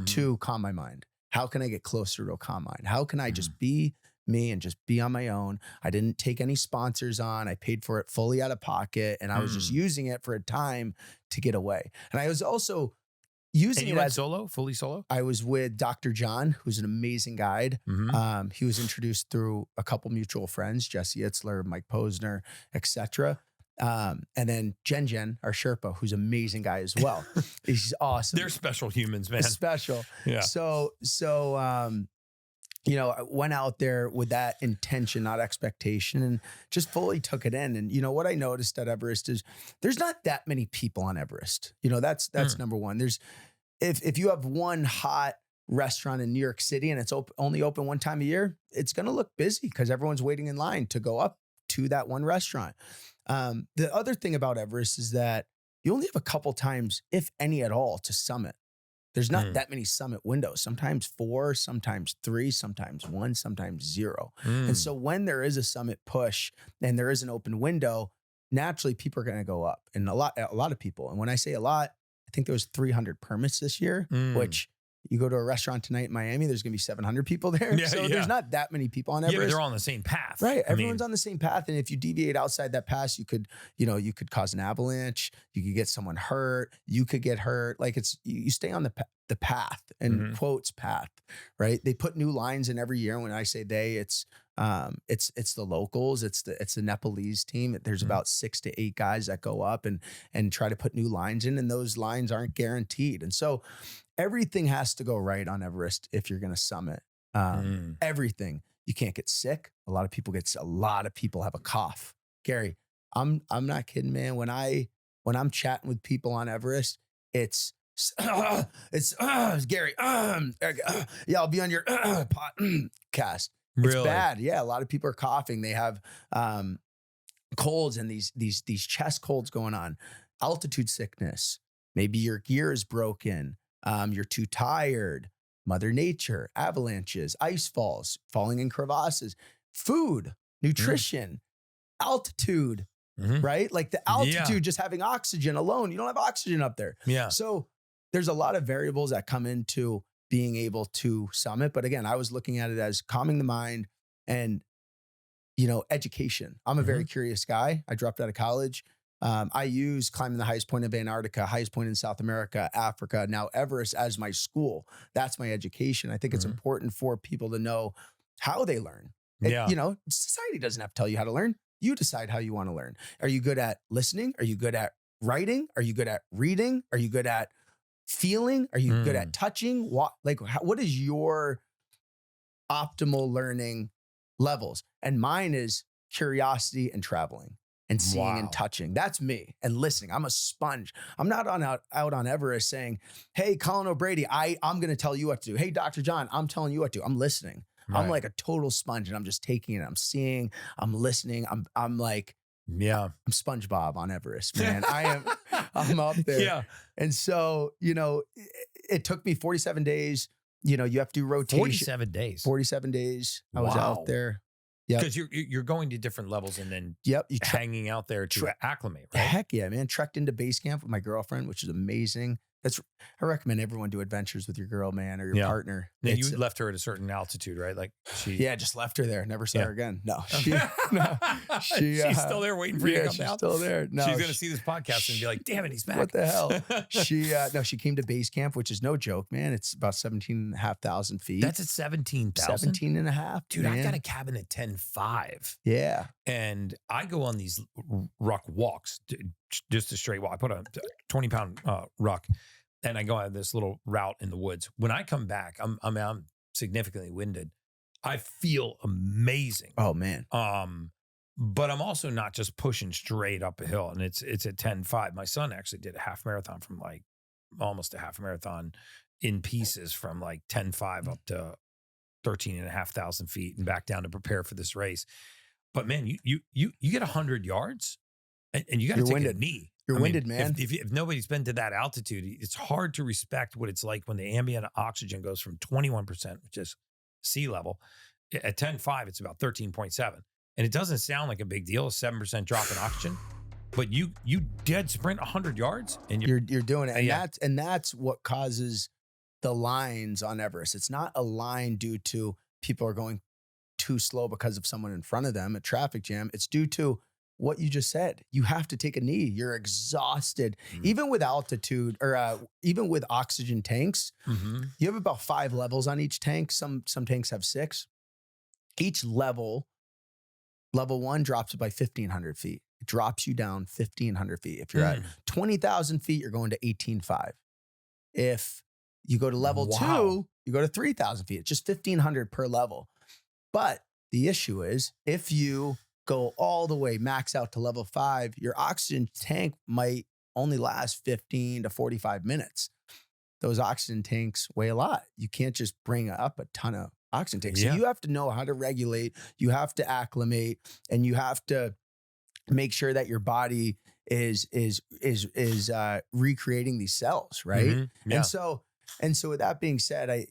to calm my mind. How can I get closer to a calm mind? How can I just be me and just be on my own. I didn't take any sponsors on. I paid for it fully out of pocket, and I was just using it for a time to get away. And I was also using it as solo, fully solo. I was with Dr. John, who's an amazing guide. He was introduced through a couple mutual friends, Jesse Itzler, Mike Posner, etc. And then Jen, our Sherpa, who's an amazing guy as well. He's awesome. They're special humans, man. Special. Yeah. So, you know, I went out there with that intention, not expectation, and just fully took it in. And, you know, what I noticed at Everest is there's not that many people on Everest. You know, that's number one. There's, if you have one hot restaurant in New York City and it's only open one time a year, it's going to look busy because everyone's waiting in line to go up to that one restaurant. The other thing about Everest is that you only have a couple times, if any at all, to summit. There's not that many summit windows, sometimes 4, sometimes 3, sometimes 1, sometimes 0. And so when there is a summit push and there is an open window, naturally people are going to go up, and a lot of people. And when I say a lot, I think there was 300 permits this year, which you go to a restaurant tonight in Miami, there's going to be 700 people there. There's not that many people on Everest. Yeah, but they're all on the same path. Right. Everyone's on the same path. And if you deviate outside that path, you could cause an avalanche. You could get someone hurt. You could get hurt. Like you stay on the path, and quotes path, right? They put new lines in every year. And when I say they, it's the locals. It's the Nepalese team. There's about 6 to 8 guys that go up and try to put new lines in, and those lines aren't guaranteed. And so everything has to go right on Everest if you're going to summit. Everything. You can't get sick. A lot of people have a cough. Gary, I'm not kidding, man. When I'm chatting with people on Everest, it's Gary. Yeah, I'll be on your podcast. It's Really bad. Yeah, a lot of people are coughing. They have colds and these chest colds going on. Altitude sickness. Maybe your gear is broken. You're too tired. Mother Nature, avalanches, ice falls, falling in crevasses, food, nutrition, altitude, right? Like the altitude, just having oxygen alone. You don't have oxygen up there. Yeah. So there's a lot of variables that come into being able to summit. But again, I was looking at it as calming the mind and, you know, education. I'm a very curious guy. I dropped out of college. I use climbing the highest point of Antarctica, highest point in South America, Africa, now Everest as my school. That's my education. I think it's important for people to know how they learn. You know, society doesn't have to tell you how to learn. You decide how you want to learn. Are you good at listening? Are you good at writing? Are you good at reading? Are you good at feeling? Are you good at touching? What is your optimal learning levels? And mine is curiosity and traveling and seeing and touching. That's me. And listening. I'm a sponge. I'm not out on Everest saying, hey, Colin O'Brady, I'm going to tell you what to do. Hey, Dr. John, I'm telling you what to do. I'm listening. Right. I'm like a total sponge, and I'm just taking it. I'm seeing, I'm listening. I'm like, I'm SpongeBob on Everest, man. I'm up there. Yeah. And so, you know, it took me 47 days. You know, you have to do rotation. 47 days. 47 days. I was out there. Yeah, because you're going to different levels and then you hanging out there to acclimate, right? Heck yeah, man! Trekked into base camp with my girlfriend, which is amazing. I recommend everyone do adventures with your girl, man, or your partner. Then you left her at a certain altitude, right? Like just left her there. Never saw her again. No, she's still there waiting for you to come down. She's still there. No, she's going to see this podcast and be like, damn it, he's back. What the hell? She came to base camp, which is no joke, man. It's about 17,500 feet. That's at 17,000? 17 and a half. Dude, I've got a cabin at 10.5. Yeah. And I go on these ruck walks, just a straight walk. I put a 20-pound ruck. And I go on this little route in the woods. When I come back, I'm significantly winded. I feel amazing. Oh man. But I'm also not just pushing straight up a hill. And it's at 10.5. My son actually did a half marathon from almost a half marathon in pieces from 10.5 up to 13,500 feet and back down to prepare for this race. But man, you get 100 yards and you got to take a knee. You're winded, man. If nobody's been to that altitude, it's hard to respect what it's like when the ambient oxygen goes from 21%, which is sea level. At 10.5, it's about 13.7. And it doesn't sound like a big deal, a 7% drop in oxygen. But you dead sprint 100 yards and you're doing it. And that's what causes the lines on Everest. It's not a line due to people are going too slow because of someone in front of them, a traffic jam. It's due to what you just said. You have to take a knee. You're exhausted. Even with altitude or even with oxygen tanks, you have about 5 levels on each tank. Some tanks have 6. Each level 1 drops it by 1,500 feet. It drops you down 1,500 feet. If you're at 20,000 feet, you're going to 18,500. If you go to level 2, you go to 3,000 feet. It's just 1,500 per level. But the issue is, if you go all the way max out to level 5, your oxygen tank might only last 15 to 45 minutes. Those oxygen tanks weigh a lot. You can't just bring up a ton of oxygen tanks. So you have to know how to regulate, you have to acclimate, and you have to make sure that your body is recreating these cells, right? And so with that being said,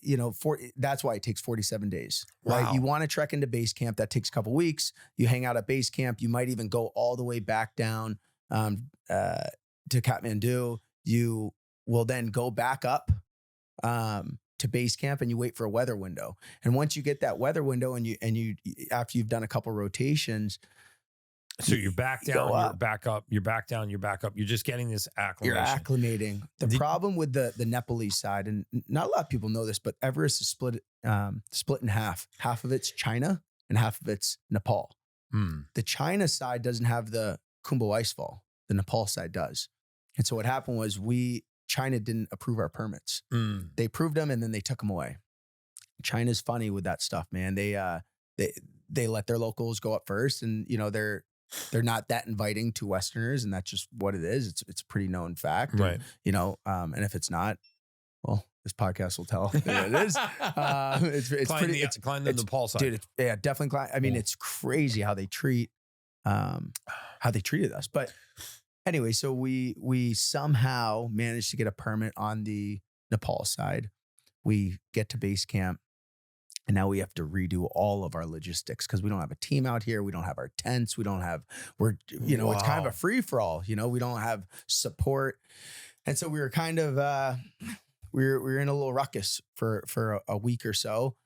that's why it takes 47 days, right? You want to trek into base camp. That takes a couple weeks. You hang out at base camp. You might even go all the way back down to Kathmandu. You will then go back up to base camp, and you wait for a weather window. And once you get that weather window, and you after you've done a couple rotations, so you're back down, you're back up, you're back down, you're back up. You're just getting this acclimation. You're acclimating. The problem with the Nepalese side, and not a lot of people know this, but Everest is split in half. Half of it's China and half of it's Nepal. The China side doesn't have the Khumbu icefall. The Nepal side does. And so what happened was China didn't approve our permits. They approved them and then they took them away. China's funny with that stuff, man. They let their locals go up first, and they're not that inviting to Westerners, and that's just what it is. It's a pretty known fact, right? And if it's not, well, this podcast will tell it is. It's climb the Nepal side, dude. Definitely climb. I mean, it's crazy how they treated us. But anyway, so we somehow managed to get a permit on the Nepal side. We get to base camp. And now we have to redo all of our logistics because we don't have a team out here. We don't have our tents. It's kind of a free for all. We don't have support. And so we were kind of, we were in a little ruckus for a week or so.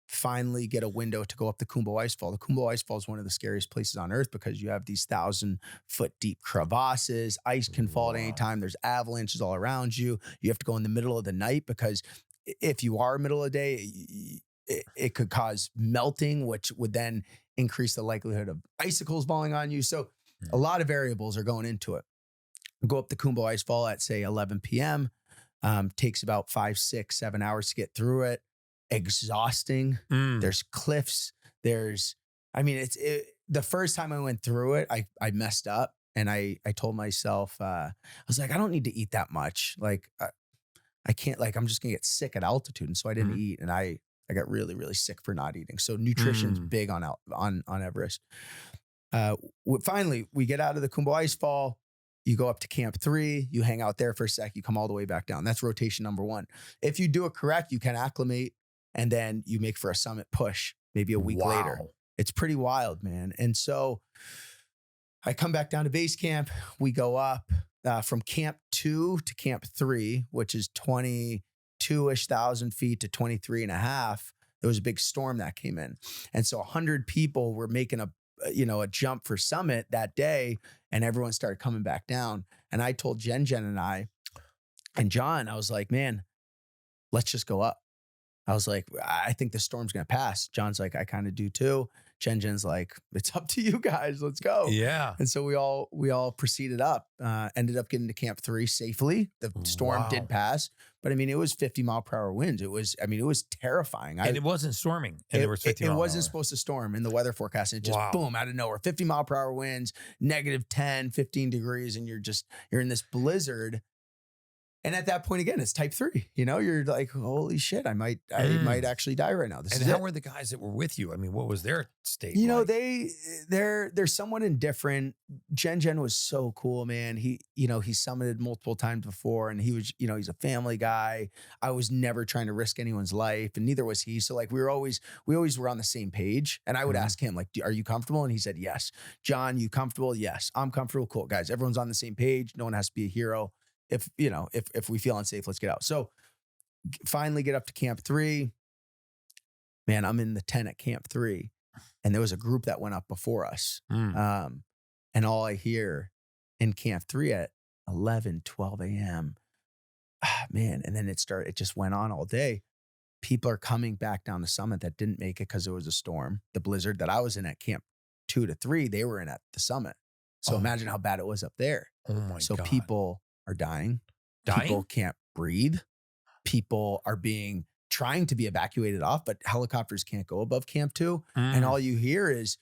Finally get a window to go up the Khumbu Icefall. The Khumbu Icefall is one of the scariest places on earth because you have these 1,000-foot deep crevasses. Ice can fall at any time. There's avalanches all around you. You have to go in the middle of the night because if you are middle of the day, it could cause melting, which would then increase the likelihood of icicles falling on you. So a lot of variables are going into it. Go up the Khumbu Icefall at, say, 11 p.m. Takes about 5, 6, 7 hours to get through it. Exhausting. There's cliffs. The first time I went through it, I messed up, and I told myself, I was like, I don't need to eat that much. Like, I can't, I'm just gonna get sick at altitude. And so I didn't eat, and I got really, really sick for not eating. So nutrition's big on Everest. Finally, we get out of the Khumbu Icefall. You go up to Camp 3, you hang out there for a sec, you come all the way back down. That's rotation number 1. If you do it correct, you can acclimate, and then you make for a summit push maybe a week later. It's pretty wild, man. And so I come back down to base camp. We go up from Camp 2 to Camp 3, which is 22-ish thousand feet to 23.5. There was a big storm that came in. And so 100 people were making a jump for summit that day, and everyone started coming back down. And I told Jen and John, I was like, man, let's just go up. I was like, I think the storm's going to pass. John's like, I kind of do too. Jen's like, it's up to you guys. Let's go. Yeah. And so we all proceeded up, ended up getting to Camp 3 safely. The storm did pass, but I mean, it was 50-mile-per-hour winds. It was terrifying. And it wasn't storming. And there was 50 It wasn't supposed to storm in the weather forecast. And it just boom, out of nowhere, 50-mile-per-hour winds, -10, 15 degrees. And you're in this blizzard. And at that point, again, it's type 3. You're like, holy shit, I might actually die right now. How were the guys that were with you? I mean, what was their state? They're somewhat indifferent. Jen was so cool, man. He summited multiple times before, and he was, he's a family guy. I was never trying to risk anyone's life, and neither was he. So like we always were on the same page. And I would ask him, like, are you comfortable? And he said, yes. John, you comfortable? Yes. I'm comfortable. Cool, guys. Everyone's on the same page. No one has to be a hero. If we feel unsafe, let's get out. So finally get up to Camp 3. man, I'm in the tent at Camp 3, and there was a group that went up before us. And all I hear in Camp 3 at 11, 12 a.m., man, and then it just went on all day. People are coming back down the summit that didn't make it because there was a storm. The blizzard that I was in at Camp 2 to 3, they were in at the summit. So imagine how bad it was up there. Oh my God. So people are dying. People can't breathe. People are trying to be evacuated off, but helicopters can't go above Camp 2. And all you hear is,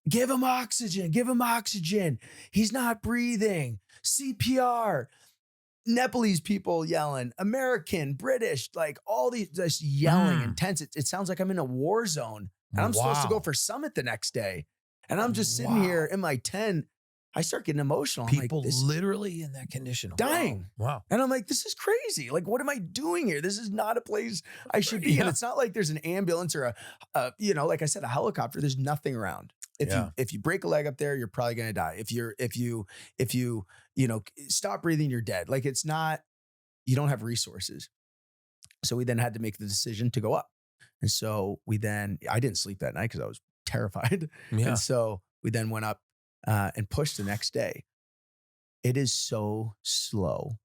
give him oxygen, give him oxygen. He's not breathing. CPR. Nepalese people yelling, American, British, like all these just yelling intense. It sounds like I'm in a war zone. And I'm supposed to go for summit the next day. And I'm just sitting here in my tent. I start getting emotional. People I'm like, literally in that condition. Dying. Wow. And I'm like, this is crazy. Like, what am I doing here? This is not a place I should be. And it's not like there's an ambulance or like I said, a helicopter. There's nothing around. If you break a leg up there, you're probably going to die. If you stop breathing, you're dead. Like, it's not, you don't have resources. So we then had to make the decision to go up. And so I didn't sleep that night because I was terrified. Yeah. And so we then went up and pushed the next day. It is so slow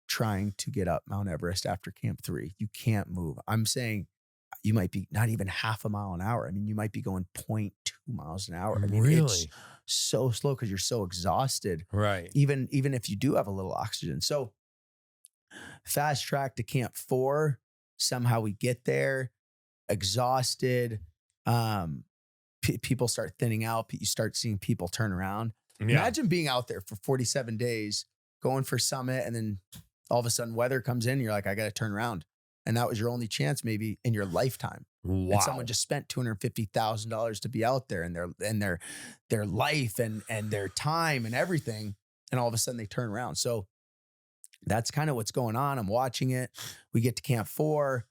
trying to get up Mount Everest after Camp 3. You can't move. I'm saying you might be not even half a mile an hour. I mean, you might be going 0.2 miles an hour. I mean, it's so slow because you're so exhausted. Right. Even if you do have a little oxygen. So fast track to Camp 4. Somehow we get there, exhausted. People start thinning out. You start seeing people turn around. Yeah. Imagine being out there for 47 days, going for summit, and then all of a sudden weather comes in and you're like, I got to turn around. And that was your only chance maybe in your lifetime. Wow. And someone just spent $250,000 to be out there and their life and their time and everything. And all of a sudden they turn around. So that's kind of what's going on. I'm watching it. We get to Camp 4,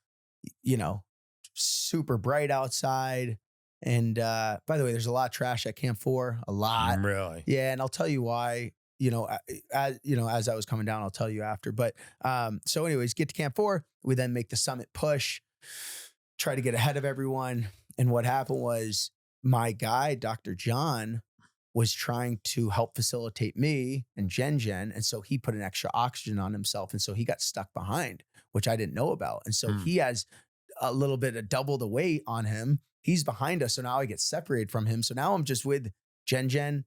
super bright outside. And by the way, there's a lot of trash at Camp 4, a lot. Really? Yeah. And I'll tell you why, as I was coming down, I'll tell you after. But so anyways, get to Camp 4. We then make the summit push, try to get ahead of everyone. And what happened was my guy, Dr. John, was trying to help facilitate me and Jen. And so he put an extra oxygen on himself. And so he got stuck behind, which I didn't know about. And so he has a little bit of double the weight on him. He's behind us. So now I get separated from him. So now I'm just with Jen,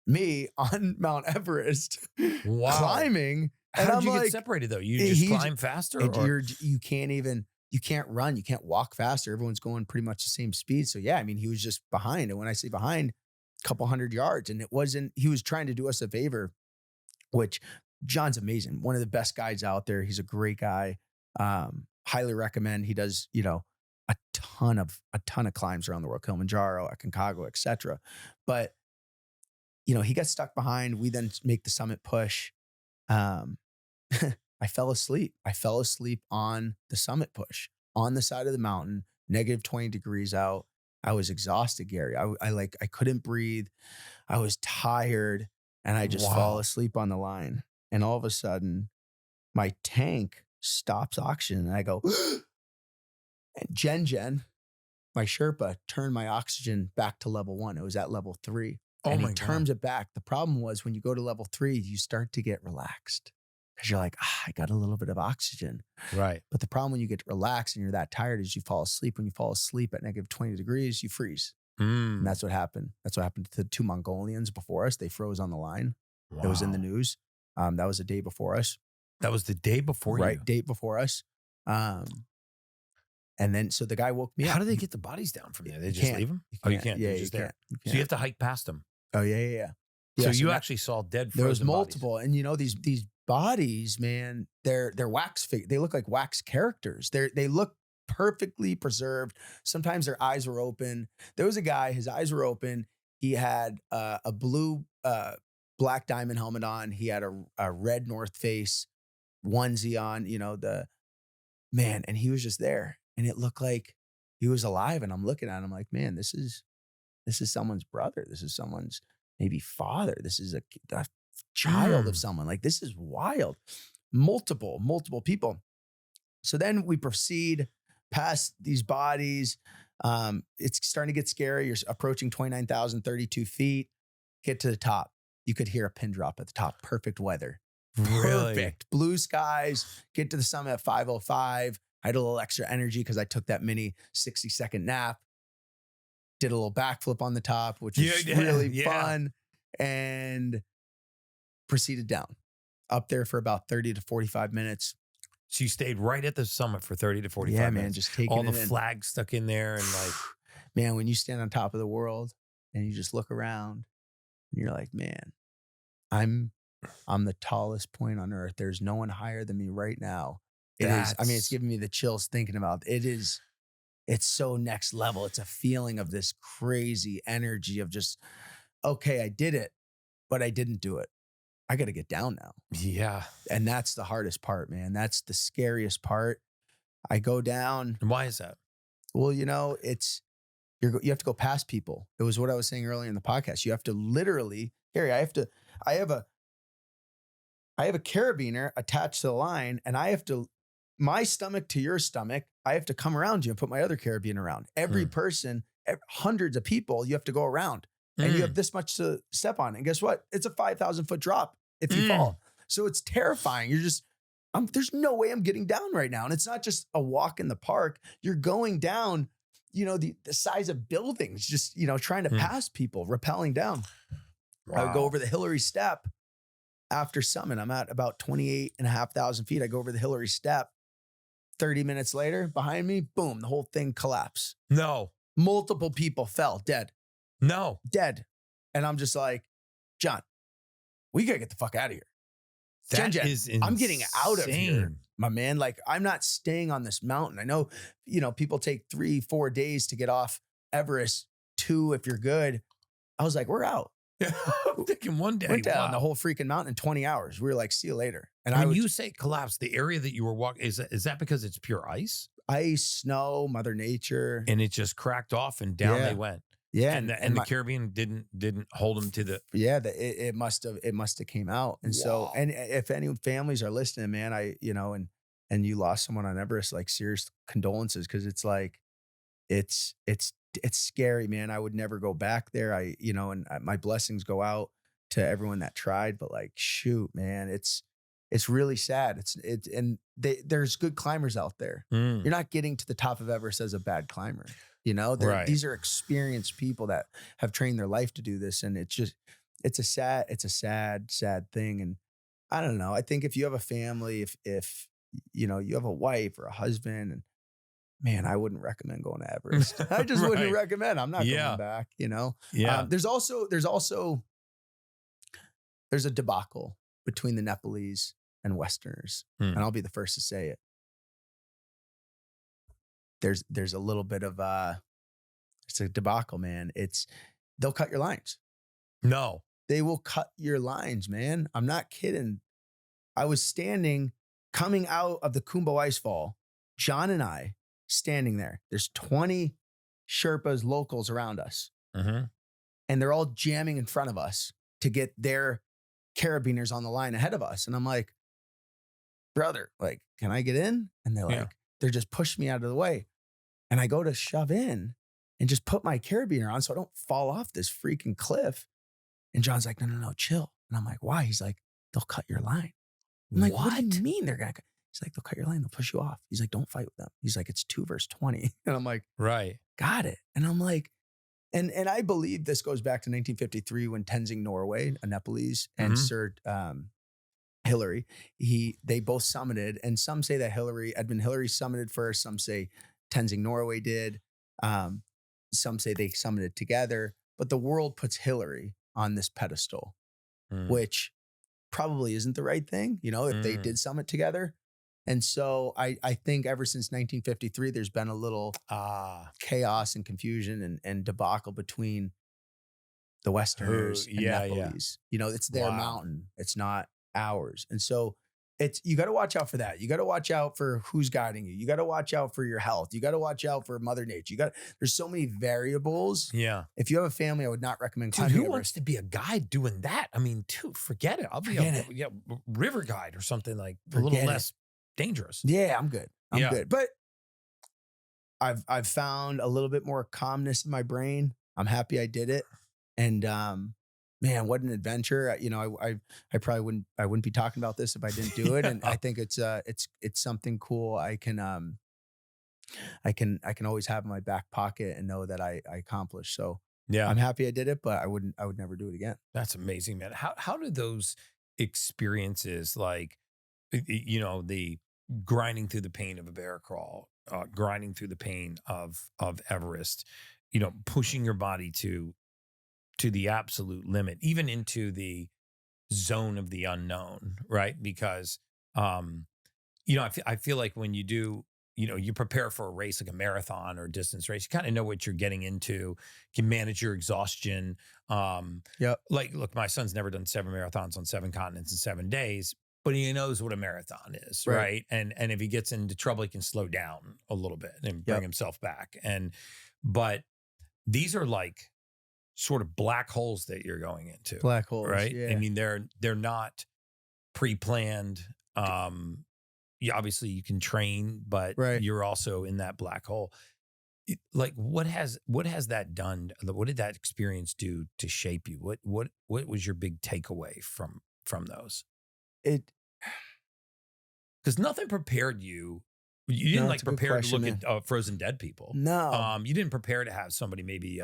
me on Mount Everest, climbing. How did you get separated though? You just climb faster? You can't run. You can't walk faster. Everyone's going pretty much the same speed. So yeah, I mean, he was just behind. And when I say behind, a couple hundred yards. And he was trying to do us a favor, which John's amazing. One of the best guides out there. He's a great guy. Highly recommend. He does, a ton of climbs around the world, Kilimanjaro, Aconcagua, etc. But, he got stuck behind. We then make the summit push. I fell asleep. I fell asleep on the summit push on the side of the mountain, negative 20 degrees out. I was exhausted, Gary. I couldn't breathe. I was tired and I just fall asleep on the line. And all of a sudden my tank stops oxygen and I go, and Jen, my Sherpa, turned my oxygen back to level 1. It was at level 3. And he turns it back. The problem was when you go to level 3, you start to get relaxed because you're like, I got a little bit of oxygen. Right. But the problem when you get relaxed and you're that tired is you fall asleep. When you fall asleep at negative 20 degrees, you freeze. And that's what happened. That's what happened to the 2 Mongolians before us. They froze on the line. Wow. It was in the news. That was a day before us. That was the day before you? Right, day before us. And then, so the guy woke me up. How do they get the bodies down from there? They just leave them? You can't. Yeah, They're just there. So you have to hike past them. Oh, yeah. So you actually saw dead frozen There was multiple. bodies. And these bodies, man, they're wax figures. They look like wax characters. They look perfectly preserved. Sometimes their eyes were open. There was a guy, his eyes were open. He had a blue black diamond helmet on. He had a red North Face onesie on, and he was just there. And it looked like he was alive. And I'm looking at him like, man, this is someone's brother. This is someone's maybe father. This is a child of someone. Like, this is wild. Multiple people. So then we proceed. past these bodies. It's starting to get scary. You're approaching 29,032 feet. Get to the top. You could hear a pin drop at the top. Perfect weather. Really? Perfect. Blue skies. Get to the summit at 5:05. I had a little extra energy because I took that mini 60-second nap. Did a little backflip on the top, which was really fun. And proceeded down. Up there for about 30 to 45 minutes. So you stayed right at the summit for 30 to 45 minutes. Yeah, man, just taking all the in. flags stuck in there and like. Man, when you stand on top of the world and you just look around and you're like, man, I'm the tallest point on earth. There's no one higher than me right now. It's giving me the chills thinking about it. It's so next level. It's a feeling of this crazy energy of just, okay, I did it, but I didn't do it. I got to get down now. Yeah. And that's the hardest part, man. That's the scariest part. I go down. And why is that? Well, you have to go past people. It was what I was saying earlier in the podcast. You have to literally, Harry, I have a carabiner attached to the line, and my stomach to your stomach, I have to come around you and put my other carabiner around. Every person, hundreds of people, you have to go around. And you have this much to step on. And guess what? It's a 5,000 foot drop if you fall. So it's terrifying. You're just, there's no way I'm getting down right now. And it's not just a walk in the park. You're going down, the size of buildings, just, trying to pass people, rappelling down. Wow. I would go over the Hillary Step after summit. I'm at about 28,500 feet. I go over the Hillary Step. 30 minutes later, behind me, boom, the whole thing collapsed. No. Multiple people fell dead. No. Dead. And I'm just like, John, we gotta get the fuck out of here. That is insane. I'm getting out of here, my man. Like, I'm not staying on this mountain. I know, people take 3-4 days to get off Everest, 2 if you're good. I was like, we're out. I'm thinking one day. Went down the whole freaking mountain in 20 hours. We were like, see you later. And when you say collapse, the area that you were walking, is that because it's pure ice? Ice, snow, Mother Nature. And it just cracked off and down they went. Yeah. And the carabiner didn't hold them to the. Yeah. It must have came out. And so, and if any families are listening, man, and you lost someone on Everest, like, serious condolences. Cause it's like, it's scary, man. I would never go back there. And my blessings go out to everyone that tried, but like, shoot, man, it's really sad. There's good climbers out there. You're not getting to the top of Everest as a bad climber. These are experienced people that have trained their life to do this. And it's a sad thing. And I don't know. I think if you have a family, if you have a wife or a husband, and man, I wouldn't recommend going to Everest. I just wouldn't recommend. I'm not going back, Yeah. There's a debacle between the Nepalese and Westerners. And I'll be the first to say it. There's a little bit of it's a debacle, man. They'll cut your lines. No. They will cut your lines, man. I'm not kidding. I was coming out of the Kumbo Icefall, John and I standing there. There's 20 Sherpas, locals around us. And they're all jamming in front of us to get their carabiners on the line ahead of us. And I'm like, brother, like, can I get in? And they're just pushing me out of the way. And I go to shove in and just put my carabiner on so I don't fall off this freaking cliff. And John's like, no, chill. And I'm like, why? He's like, they'll cut your line. I'm like, what do you mean they're going to? He's like, they'll cut your line. They'll push you off. He's like, don't fight with them. He's like, it's 2 versus 20. And I'm like, right. Got it. And I'm like, and I believe this goes back to 1953 when Tenzing Norway, a Nepalese, and Sir Hillary, they both summited. And some say that Edmund Hillary summited first. Some say Tenzing Norway did. Some say they summited together. But the world puts Hillary on this pedestal, which probably isn't the right thing, if they did summit together. And so I think ever since 1953, there's been a little chaos and confusion and debacle between the Westerners and Nepalese. It's their mountain. It's not ours. And so you got to watch out for that. You got to watch out for who's guiding you. You got to watch out for your health. You got to watch out for Mother Nature. There's so many variables. Yeah. If you have a family, I would not recommend climbing Everest. Who wants to be a guide doing that? I mean, forget it. I'll be a river guide or something like a little less dangerous. Yeah, I'm good. I'm good. But I've found a little bit more calmness in my brain. I'm happy I did it. And man, what an adventure. You know, I probably wouldn't be talking about this if I didn't do it. And I think it's something cool I can always have in my back pocket and know that I accomplished. So Yeah. I'm happy I did it, but I would never do it again. That's amazing, man. How did those experiences, like, you know, the grinding through the pain of a bear crawl, grinding through the pain of Everest, you know, pushing your body to the absolute limit, even into the zone of the unknown, right? Because, you know, I feel like when you do, you know, you prepare for a race like a marathon or a distance race, you kind of know what you're getting into, can manage your exhaustion. Like, look, my son's never done 7 marathons on 7 continents in 7 days, but he knows what a marathon is, right? And if he gets into trouble, he can slow down a little bit and bring himself back. But these are like sort of black holes that you're going into. Black holes, right? yeah. I mean, they're not pre-planned. Obviously you can train, but you're also in that black hole. Like, what has that done? What did that experience do to shape you? What was your big takeaway from those? Because nothing prepared you. You didn't like prepare to look at frozen dead people. No. You didn't prepare to have somebody maybe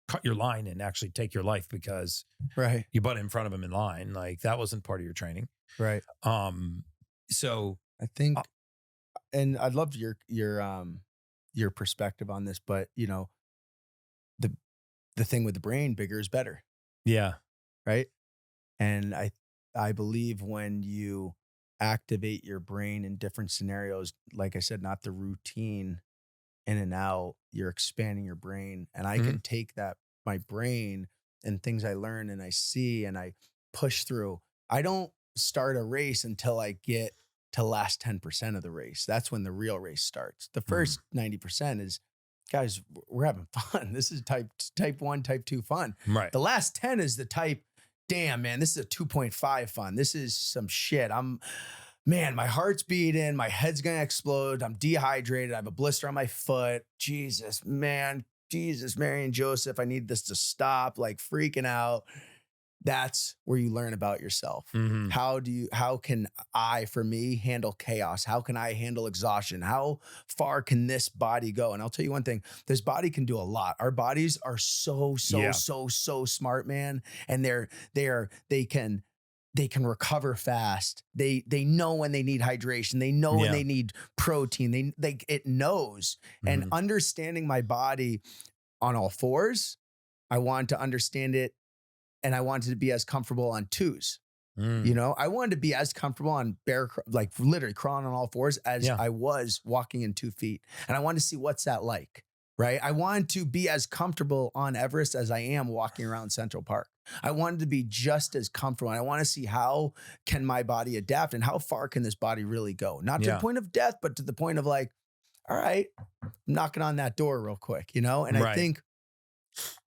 cut your line and actually take your life because you butt in front of them in line. Like, that wasn't part of your training. Right. So I think, and I'd love your perspective on this, but you know, the thing with the brain, bigger is better. Yeah. Right. And I believe when you activate your brain in different scenarios, like I said, not the routine in and out, you're expanding your brain. And I can take my brain and things I learn and I see and I push through. I don't start a race until I get to last 10% of the race. That's when the real race starts. The first 90% is, guys, we're having fun. This is type 1, type 2 fun. Right. The last 10 is the type, damn, man, this is a 2.5 fun. This is some shit. Man, my heart's beating. My head's going to explode. I'm dehydrated. I have a blister on my foot. Jesus, Mary and Joseph, I need this to stop, like freaking out. That's where you learn about yourself. How can I, for me, handle chaos? How can I handle exhaustion? How far can this body go? And I'll tell you one thing, this body can do a lot. Our bodies are so smart, man. And they can recover fast. They know when they need hydration. They know when they need protein. It knows. And understanding my body on all fours, I wanted to understand it. And I wanted to be as comfortable on 2s. You know, I wanted to be as comfortable on like literally crawling on all fours as I was walking in 2 feet. And I wanted to see what's that like, right? I wanted to be as comfortable on Everest as I am walking around Central Park. I wanted to be just as comfortable. And I want to see how can my body adapt and how far can this body really go? Not to the point of death, but to the point of like, all right, I'm knocking on that door real quick, you know? And I think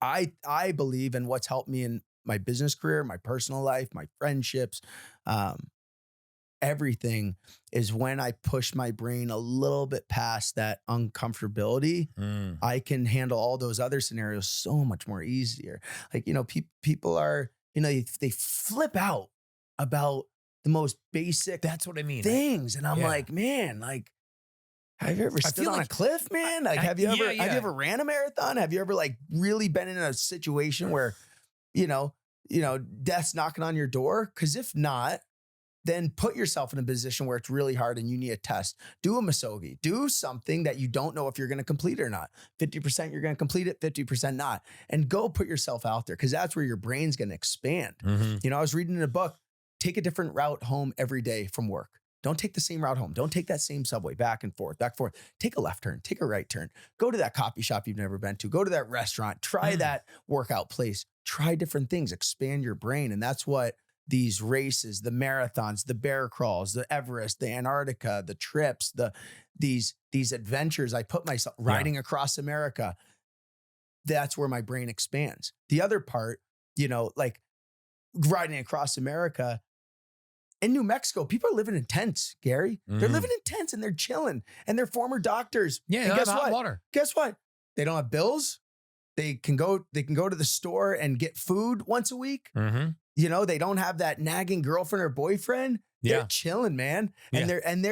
I believe in what's helped me in my business career, my personal life, my friendships, everything is when I push my brain a little bit past that uncomfortability, I can handle all those other scenarios so much more easier. Like, you know, people are, you know, they flip out about the most basic that's what I mean things. And I'm like, man, like, have you ever stood on a cliff, man? Like, have you ever ran a marathon? Have you ever like really been in a situation where, you know, death's knocking on your door? Because if not, then put yourself in a position where it's really hard and you need a test. Do a Misogi. Do something that you don't know if you're going to complete it or not. 50% you're going to complete it, 50% not. And go put yourself out there because that's where your brain's going to expand. You know, I was reading in a book, take a different route home every day from work. Don't take the same route home. Don't take that same subway back and forth. Take a left turn, take a right turn. Go to that coffee shop you've never been to. Go to that restaurant. Try that workout place. Try different things. Expand your brain. And that's what these races, the marathons, the bear crawls, the Everest, the Antarctica, the trips, these adventures I put myself riding across America. That's where my brain expands. The other part, you know, like riding across America, in New Mexico, people are living in tents, Gary. They're living in tents and they're chilling and they're former doctors. Yeah, and guess what? Water. Guess what? They don't have bills. They can go to the store and get food once a week. You know, they don't have that nagging girlfriend or boyfriend. They're chilling, man. And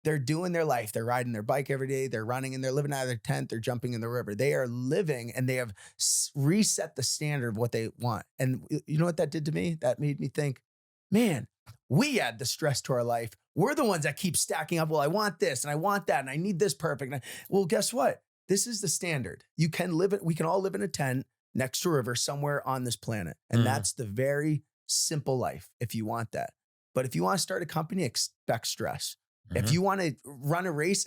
they're doing their life. They're riding their bike every day. They're running and they're living out of their tent. They're jumping in the river. They are living and they have reset the standard of what they want. And you know what that did to me? That made me think, man, we add the stress to our life. We're the ones that keep stacking up. Well, I want this and I want that and I need this perfect. Well, guess what? This is the standard. We can all live in a tent next to a river somewhere on this planet. And that's the very simple life if you want that. But if you want to start a company, expect stress. If you want to run a race,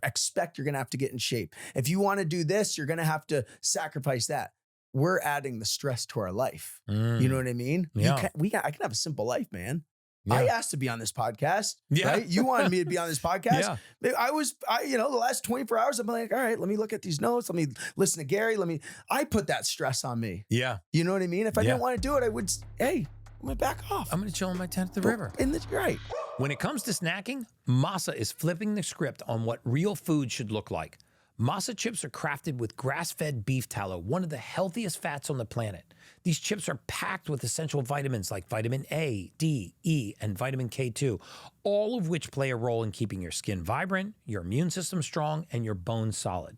expect you're going to have to get in shape. If you want to do this, you're going to have to sacrifice that. We're adding the stress to our life. You know what I mean? Yeah. I can have a simple life, man. Yeah. I asked to be on this podcast, right? You wanted me to be on this podcast. The last 24 hours, I'm like, all right, let me look at these notes. Let me listen to Gary. I put that stress on me. Yeah. You know what I mean? If I didn't want to do it, I would, I'm going to back off. I'm going to chill in my tent at the river. Right. When it comes to snacking, Masa is flipping the script on what real food should look like. Masa chips are crafted with grass-fed beef tallow, one of the healthiest fats on the planet. These chips are packed with essential vitamins like vitamin A, D, E, and vitamin K2, all of which play a role in keeping your skin vibrant, your immune system strong, and your bones solid.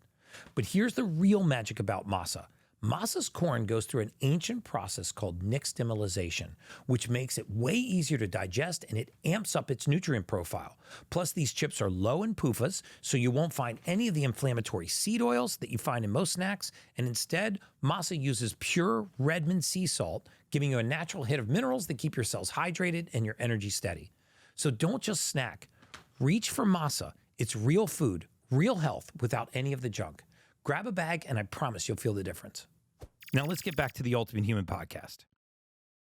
But here's the real magic about Masa. Masa's corn goes through an ancient process called nixtamalization, which makes it way easier to digest and it amps up its nutrient profile. Plus, these chips are low in PUFAs, so you won't find any of the inflammatory seed oils that you find in most snacks, and instead, Masa uses pure Redmond sea salt, giving you a natural hit of minerals that keep your cells hydrated and your energy steady. So don't just snack. Reach for Masa. It's real food, real health, without any of the junk. Grab a bag, and I promise you'll feel the difference. Now, let's get back to the Ultimate Human podcast.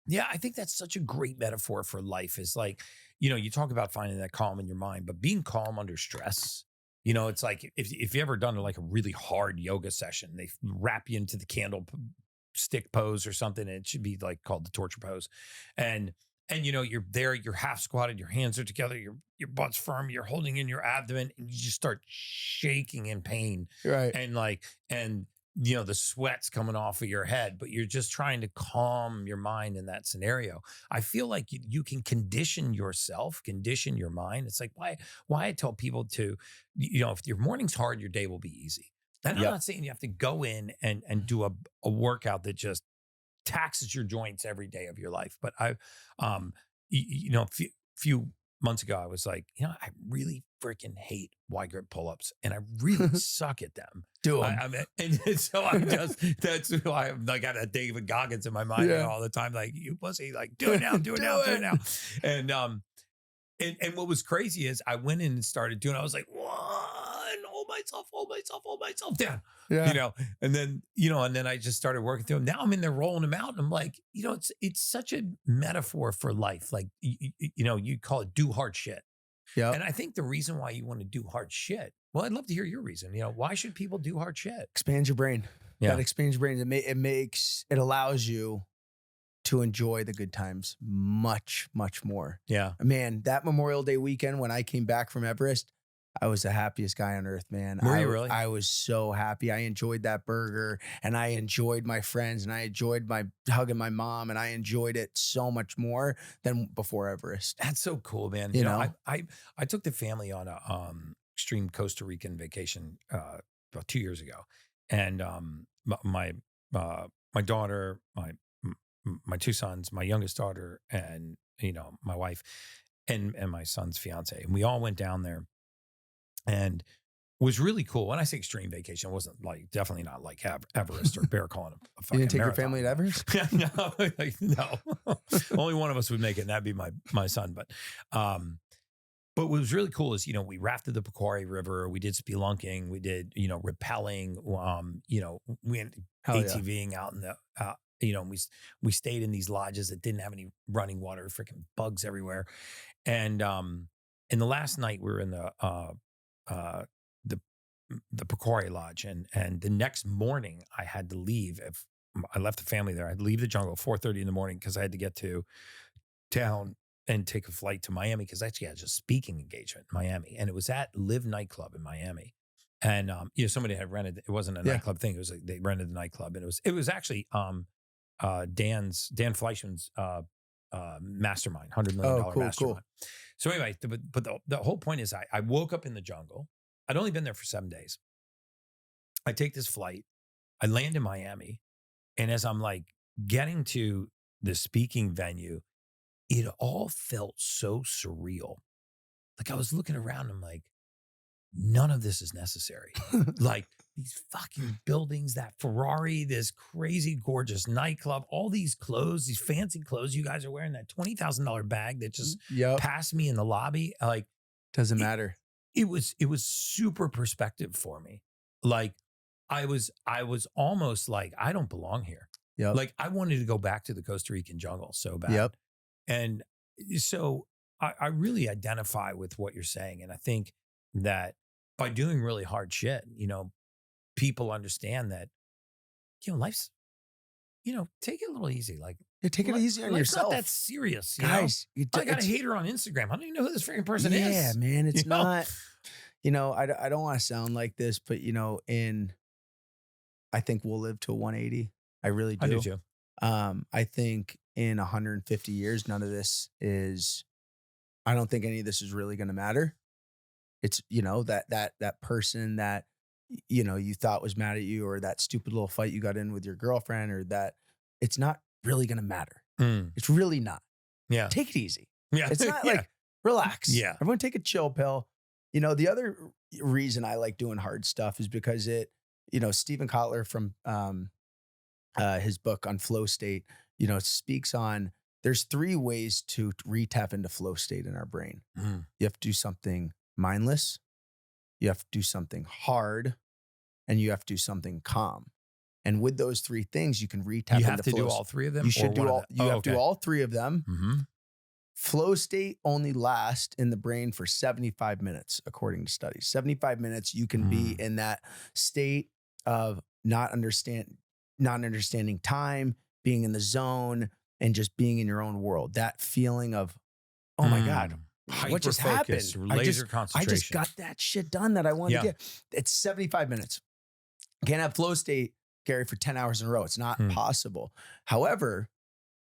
Yeah, I think that's such a great metaphor for life is like, you talk about finding that calm in your mind, but being calm under stress, it's like if you ever done like a really hard yoga session, they wrap you into the candlestick pose or something, and it should be like called the torture pose. And you're there, you're half squatted, your hands are together, your butt's firm, you're holding in your abdomen, and you just start shaking in pain. Right. And the sweat's coming off of your head, but you're just trying to calm your mind in that scenario. I feel like you can condition yourself, condition your mind. It's like why I tell people to, if your morning's hard, your day will be easy. And I'm not saying you have to go in and do a workout that just taxes your joints every day of your life. But a few months ago, I was like, I really freaking hate wide grip pull-ups and I really suck at them. Do them. And so that's why I got a David Goggins in my mind all the time. Like, you pussy, like do it now, do it now, do it now. And what was crazy is I went in and started doing, I was like, hold myself down. Yeah. And then I just started working through them. Now I'm in there rolling them out. And I'm like, it's such a metaphor for life. Like, you call it do hard shit. Yeah. And I think the reason why you want to do hard shit, well, I'd love to hear your reason. Why should people do hard shit? Expand your brain. Yeah. That expands your brain. It allows you to enjoy the good times much, much more. Yeah. Man, that Memorial Day weekend when I came back from Everest, I was the happiest guy on earth, man. Were you really? I was so happy. I enjoyed that burger and I enjoyed my friends and I enjoyed hugging my mom and I enjoyed it so much more than before Everest. That's so cool, man. I took the family on a extreme Costa Rican vacation about 2 years ago. And my daughter, my two sons, my youngest daughter, and my wife and my son's fiance. And we all went down there. And it was really cool. When I say extreme vacation, it wasn't definitely not like Everest or Bear calling a fucking You didn't take marathon. your family to Everest? No. Only one of us would make it, and that'd be my son. But what was really cool is, we rafted the Pequari River, we did spelunking, we did, rappelling, we went ATVing out in the, we stayed in these lodges that didn't have any running water, freaking bugs everywhere. And in the last night, we were in the Pequari Lodge, and the next morning I had to leave. I left the family there. I had to leave the jungle at 4:30 in the morning because I had to get to town and take a flight to Miami because I actually had a speaking engagement in Miami, and it was at Live nightclub in Miami. And somebody had rented. It wasn't a nightclub thing. It was like they rented the nightclub, and it was actually Dan Fleischman's mastermind, $100 million mastermind. Cool. So anyway, but the whole point is I woke up in the jungle. I'd only been there for 7 days. I take this flight. I land in Miami, and as I'm like getting to the speaking venue, it all felt so surreal. Like I was looking around, I'm like, none of this is necessary. Like these fucking buildings, that Ferrari, this crazy gorgeous nightclub, all these clothes, these fancy clothes you guys are wearing, that $20,000 bag that just passed me in the lobby. Like doesn't matter. It was super perspective for me. Like I was almost like, I don't belong here. Yep. Like I wanted to go back to the Costa Rican jungle so bad. Yep. And so I really identify with what you're saying. And I think that by doing really hard shit, people understand that, life's, take it a little easy. Like, take it easy on yourself. Not that serious, guys. I got a hater on Instagram. I don't even know who this freaking person is. Yeah, man. It's not, I don't want to sound like this, but I think we'll live to 180. I really do. I do too. I think in 150 years, none of this is, I don't think any of this is really going to matter. It's, that person that, you thought was mad at you, or that stupid little fight you got in with your girlfriend, or that it's not really going to matter. It's really not. Yeah. Take it easy. Yeah. It's not like relax. Yeah. Everyone take a chill pill. The other reason I like doing hard stuff is because Stephen Kotler from his book on flow state, speaks on, there's 3 ways to re-tap into flow state in our brain. You have to do something mindless, you have to do something hard, and you have to do something calm. And with those 3 things, you can re-tap into flow. You have to do all 3 of them? You should do all, you have to do all 3 of them. Mm-hmm. Flow state only lasts in the brain for 75 minutes, according to studies. 75 minutes, you can be in that state of not understanding time, being in the zone, and just being in your own world. That feeling of, oh my God, what just happened? Laser concentration. I just got that shit done that I wanted to get. It's 75 minutes. Can't have flow state, Gary, for 10 hours in a row. It's not possible. However,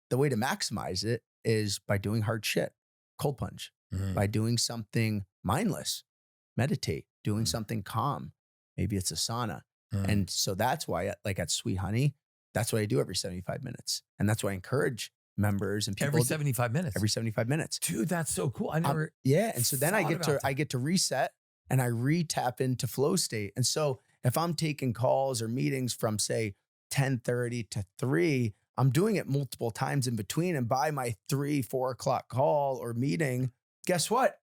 the way to maximize it is by doing hard shit, cold plunge, by doing something mindless, meditate, doing something calm. Maybe it's a sauna. And so that's why, like at Sweet Honey, that's what I do every 75 minutes. And that's why I encourage members and people. Every 75 minutes? Every 75 minutes. Dude, that's so cool. I never. And so then I get to reset and I re-tap into flow state. And so if I'm taking calls or meetings from say 10:30 to 3, I'm doing it multiple times in between. And by my 3-4 o'clock call or meeting, guess what?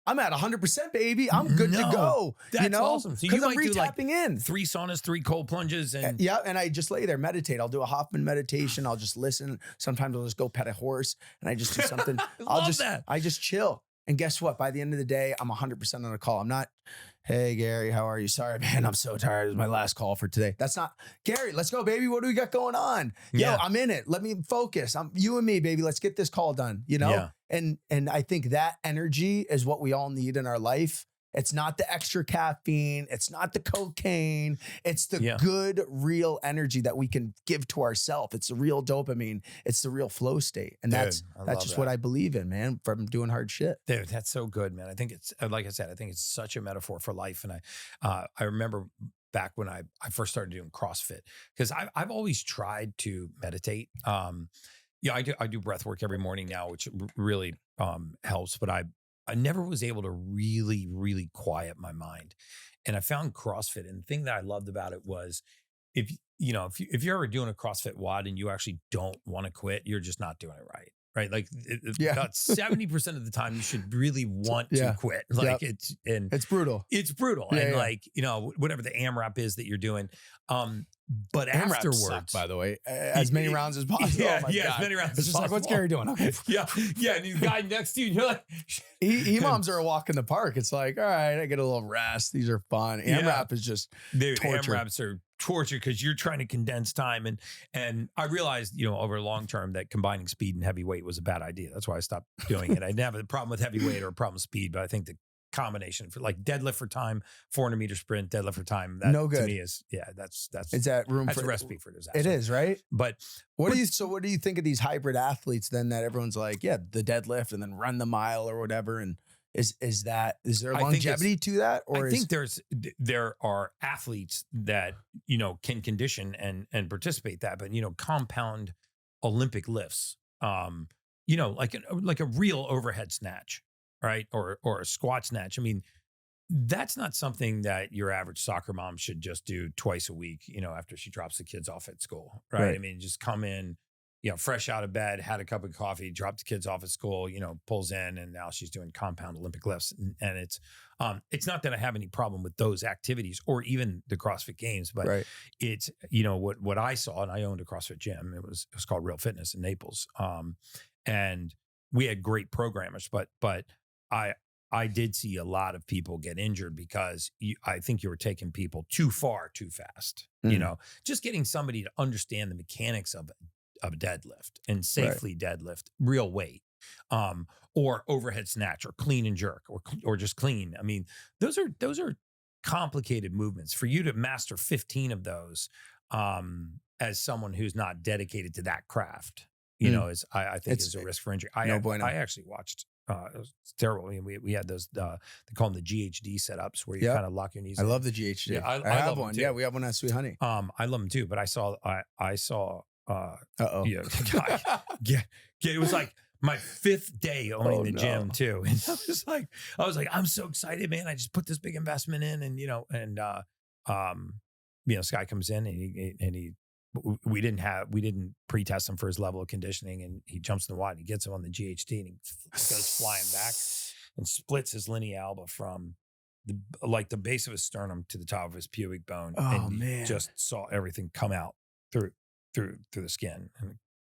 I'm at 100%, baby. I'm good to go. That's awesome. So you I'm re-tapping in. 3 saunas, 3 cold plunges. And and I just lay there, meditate. I'll do a Hoffman meditation. I'll just listen. Sometimes I'll just go pet a horse and I just do something. I just chill. And guess what? By the end of the day, I'm 100% on a call. I'm not, hey, Gary, how are you? Sorry, man, I'm so tired. It was my last call for today. That's not, Gary, let's go, baby. What do we got going on? Yo, I'm in it. Let me focus. I'm you and me, baby. Let's get this call done, And I think that energy is what we all need in our life. It's not the extra caffeine. It's not the cocaine. It's the good, real energy that we can give to ourselves. It's the real dopamine. It's the real flow state. And that's just what I believe in, man, from doing hard shit. Dude, that's so good, man. I think it's, like I said, I think it's such a metaphor for life. And I remember back when I first started doing CrossFit, because I've always tried to meditate. I do breath work every morning now, which really helps, but I never was able to really, really quiet my mind. And I found CrossFit, and the thing that I loved about it was if you're ever doing a CrossFit WOD and you actually don't want to quit, you're just not doing it right. Right. Like about 70% of the time you should really want to quit. Like it's brutal. It's brutal. And whatever the AMRAP is that you're doing. But AMRAPs afterwards, suck, by the way, as many rounds as possible. Yeah, oh my yeah, God. as many rounds It's as just like, possible. what's Gary doing? Okay. Yeah, yeah. And these guy next to you, you're like, EMOMs are a walk in the park. It's like, all right, I get a little rest. These are fun. AMRAP is just torture. AMRAPs are torture because you're trying to condense time. And I realized, over long term that combining speed and heavyweight was a bad idea. That's why I stopped doing it. I didn't have a problem with heavyweight or a problem with speed, but I think the combination for like deadlift for time, 400 meter sprint, deadlift for time. That, no good. To me is, that's is that room that's for a recipe for disaster. It is, right? But what do you think of these hybrid athletes then that everyone's like, yeah, the deadlift and then run the mile or whatever? And is there longevity to that? Or I think there are athletes that, can condition and participate that, but, compound Olympic lifts, like a real overhead snatch. Right. Or a squat snatch. I mean, that's not something that your average soccer mom should just do twice a week, after she drops the kids off at school. Right. I mean, just come in, fresh out of bed, had a cup of coffee, dropped the kids off at school, pulls in, and now she's doing compound Olympic lifts. And it's not that I have any problem with those activities or even the CrossFit Games, but it's, what I saw, and I owned a CrossFit gym. It was called Real Fitness in Naples. And we had great programmers, but I did see a lot of people get injured because I think you were taking people too far too fast. Just getting somebody to understand the mechanics of a deadlift and safely deadlift real weight, or overhead snatch or clean and jerk or just clean. I mean, those are complicated movements. For you to master 15 of those, as someone who's not dedicated to that craft, is I think is a risk for injury. I actually watched. It was terrible. I mean, we had those, they call them the GHD setups where you kind of lock your knees. I love the GHD. Yeah, I have one. Yeah, we have one at Sweet Honey. I love them too, but I saw, it was like my 5th day owning the gym too. And I was like, I'm so excited, man. I just put this big investment in and this guy comes in and we didn't pre-test him for his level of conditioning, and he jumps in the water and he gets him on the GHD and he goes flying back and splits his linea alba from the base of his sternum to the top of his pubic bone. Man. Just saw everything come out through the skin.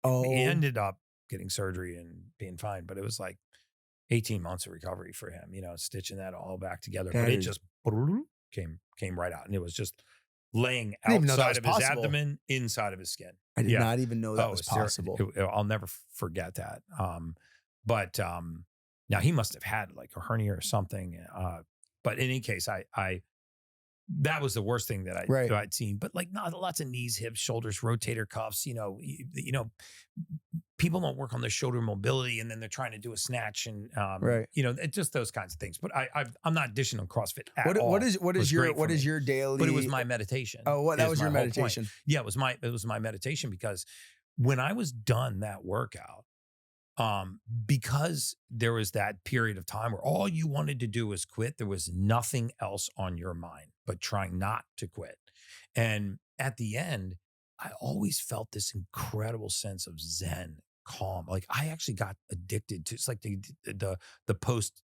And he ended up getting surgery and being fine, but it was like 18 months of recovery for him, stitching that all back together. But it just came right out, and it was just laying outside of his abdomen, inside of his skin. I did not even know that was possible. I'll never forget that. But now he must have had like a hernia or something. But in any case, that was the worst thing that I'd seen. But like lots of knees, hips, shoulders, rotator cuffs. People don't work on their shoulder mobility, and then they're trying to do a snatch, and it's just those kinds of things. But I'm not dishing on CrossFit at all. What is your daily? But it was my meditation. Oh, that was your meditation? Yeah, it was my meditation, because when I was done that workout, because there was that period of time where all you wanted to do was quit, there was nothing else on your mind but trying not to quit. And at the end, I always felt this incredible sense of zen, calm. Like I actually got addicted to, it's like the post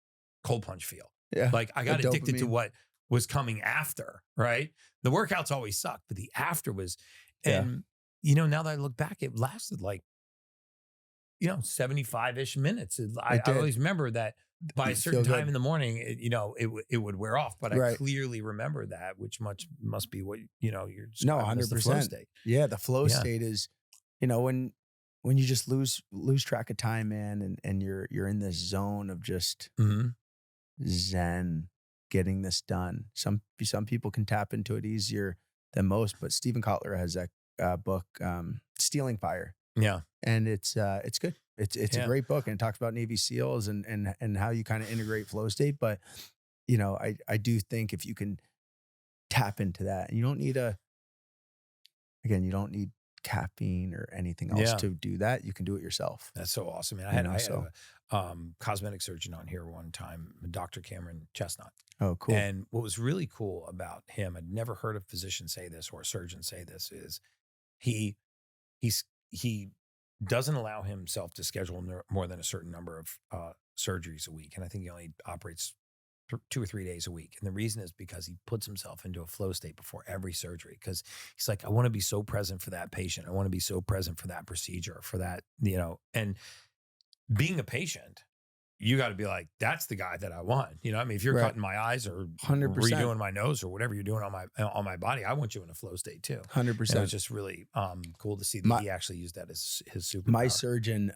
cold plunge feel. Yeah. Like I got addicted to what was coming after, right? The workouts always sucked, but the after was, and now that I look back, it lasted like, 75-ish minutes. I always remember that by a certain time in the morning, it would wear off. But I clearly remember that, which must be what you're 100%. The flow state. Yeah, the flow state is, when you just lose track of time, man, and you're in this zone of just zen, getting this done. Some people can tap into it easier than most, but Stephen Kotler has that book, Stealing Fire. Yeah. And it's good. It's a great book, and it talks about Navy SEALs and how you kind of integrate flow state. But, I do think if you can tap into that, and you don't need caffeine or anything else to do that. You can do it yourself. That's so awesome, man. I had a cosmetic surgeon on here one time, Dr. Cameron Chestnut. Oh, cool. And what was really cool about him, I'd never heard a physician say this or a surgeon say this, is he doesn't allow himself to schedule more than a certain number of surgeries a week. And I think he only operates 2 or 3 days a week. And the reason is because he puts himself into a flow state before every surgery. Because he's like, I want to be so present for that patient. I want to be so present for that procedure, for that, and being a patient, you got to be like, that's the guy that I want. I mean, if you're cutting my eyes or 100%. redoing my nose or whatever you're doing on my body, I want you in a flow state too. 100%. It's just really cool to see that he actually used that as his superpower. My surgeon,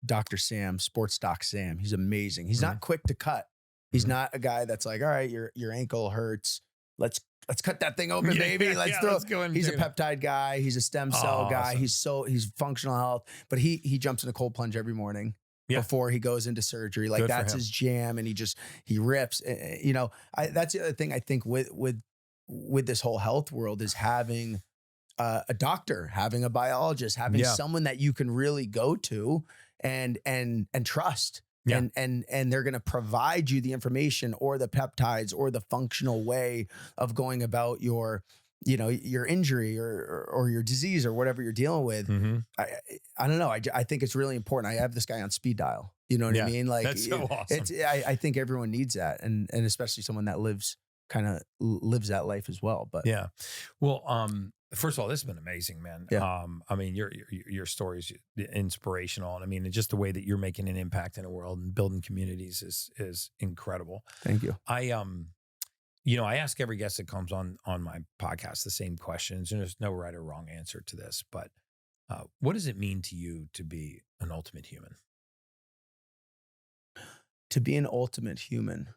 Dr. Sam, Sports Doc Sam, he's amazing. He's not quick to cut. He's not a guy that's like, all right, your ankle hurts. Let's cut that thing open, baby. Let's go in. He's a peptide guy. He's a stem cell guy. Awesome. He's functional health, but he jumps in a cold plunge every morning before he goes into surgery. Like that's his jam, and he rips. That's the other thing I think with this whole health world is having a doctor, having a biologist, having someone that you can really go to and trust. Yeah. And they're going to provide you the information or the peptides or the functional way of going about your injury or your disease or whatever you're dealing with. Mm-hmm. I don't know. I think it's really important. I have this guy on speed dial. You know what I mean? Like that's so awesome. I think everyone needs that. And especially someone that lives that life as well. But yeah. Well, first of all, this has been amazing, man. Yeah. I mean, your story's inspirational. And I mean, just the way that you're making an impact in the world and building communities is incredible. Thank you. I ask every guest that comes on my podcast the same questions, and there's no right or wrong answer to this, but what does it mean to you to be an ultimate human? To be an ultimate human,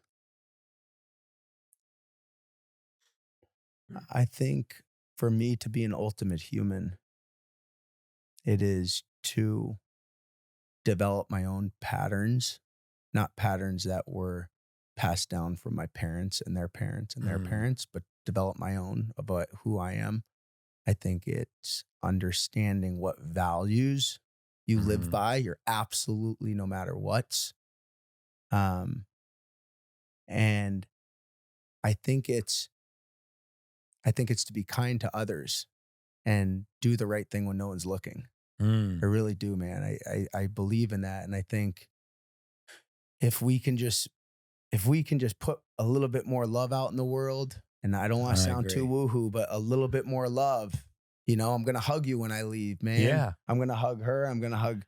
I think for me to be an ultimate human, it is to develop my own patterns, not patterns that were passed down from my parents and their parents and their parents, but develop my own about who I am. I think it's understanding what values you live by. You're absolutely no matter what. And I think it's to be kind to others and do the right thing when no one's looking. I really do, man. I believe in that. And I think if we can just put a little bit more love out in the world, and I don't want to sound too woohoo, but a little bit more love, I'm going to hug you when I leave, man. Yeah. I'm going to hug her. I'm going to hug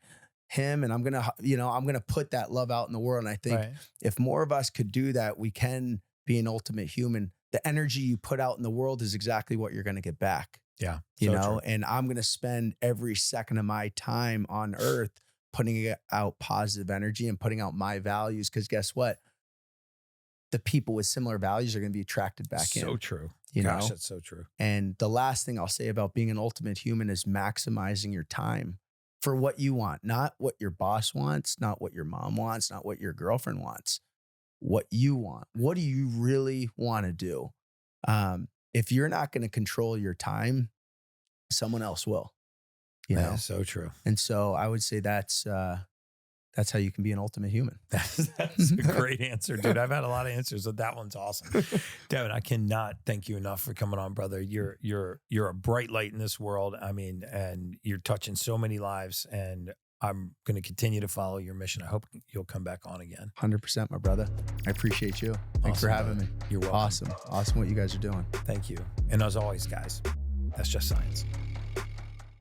him, and I'm going to put that love out in the world. And I think if more of us could do that, we can be an ultimate human. The energy you put out in the world is exactly what you're going to get back. Yeah. True. And I'm going to spend every second of my time on earth putting out positive energy and putting out my values. Because guess what? The people with similar values are going to be attracted back in. So true. Gosh, that's so true. And the last thing I'll say about being an ultimate human is maximizing your time for what you want, not what your boss wants, not what your mom wants, not what your girlfriend wants, what you want. What do you really want to do? If you're not going to control your time, someone else will. That's so true. And so I would say that's how you can be an ultimate human. That's a great answer, dude. I've had a lot of answers, but that one's awesome. Devon, I cannot thank you enough for coming on, brother. You're a bright light in this world. I mean, and you're touching so many lives, and I'm going to continue to follow your mission. I hope you'll come back on again. 100%, my brother. I appreciate you. Thanks for having me. You're welcome. Awesome what you guys are doing. Thank you. And as always, guys, that's just science.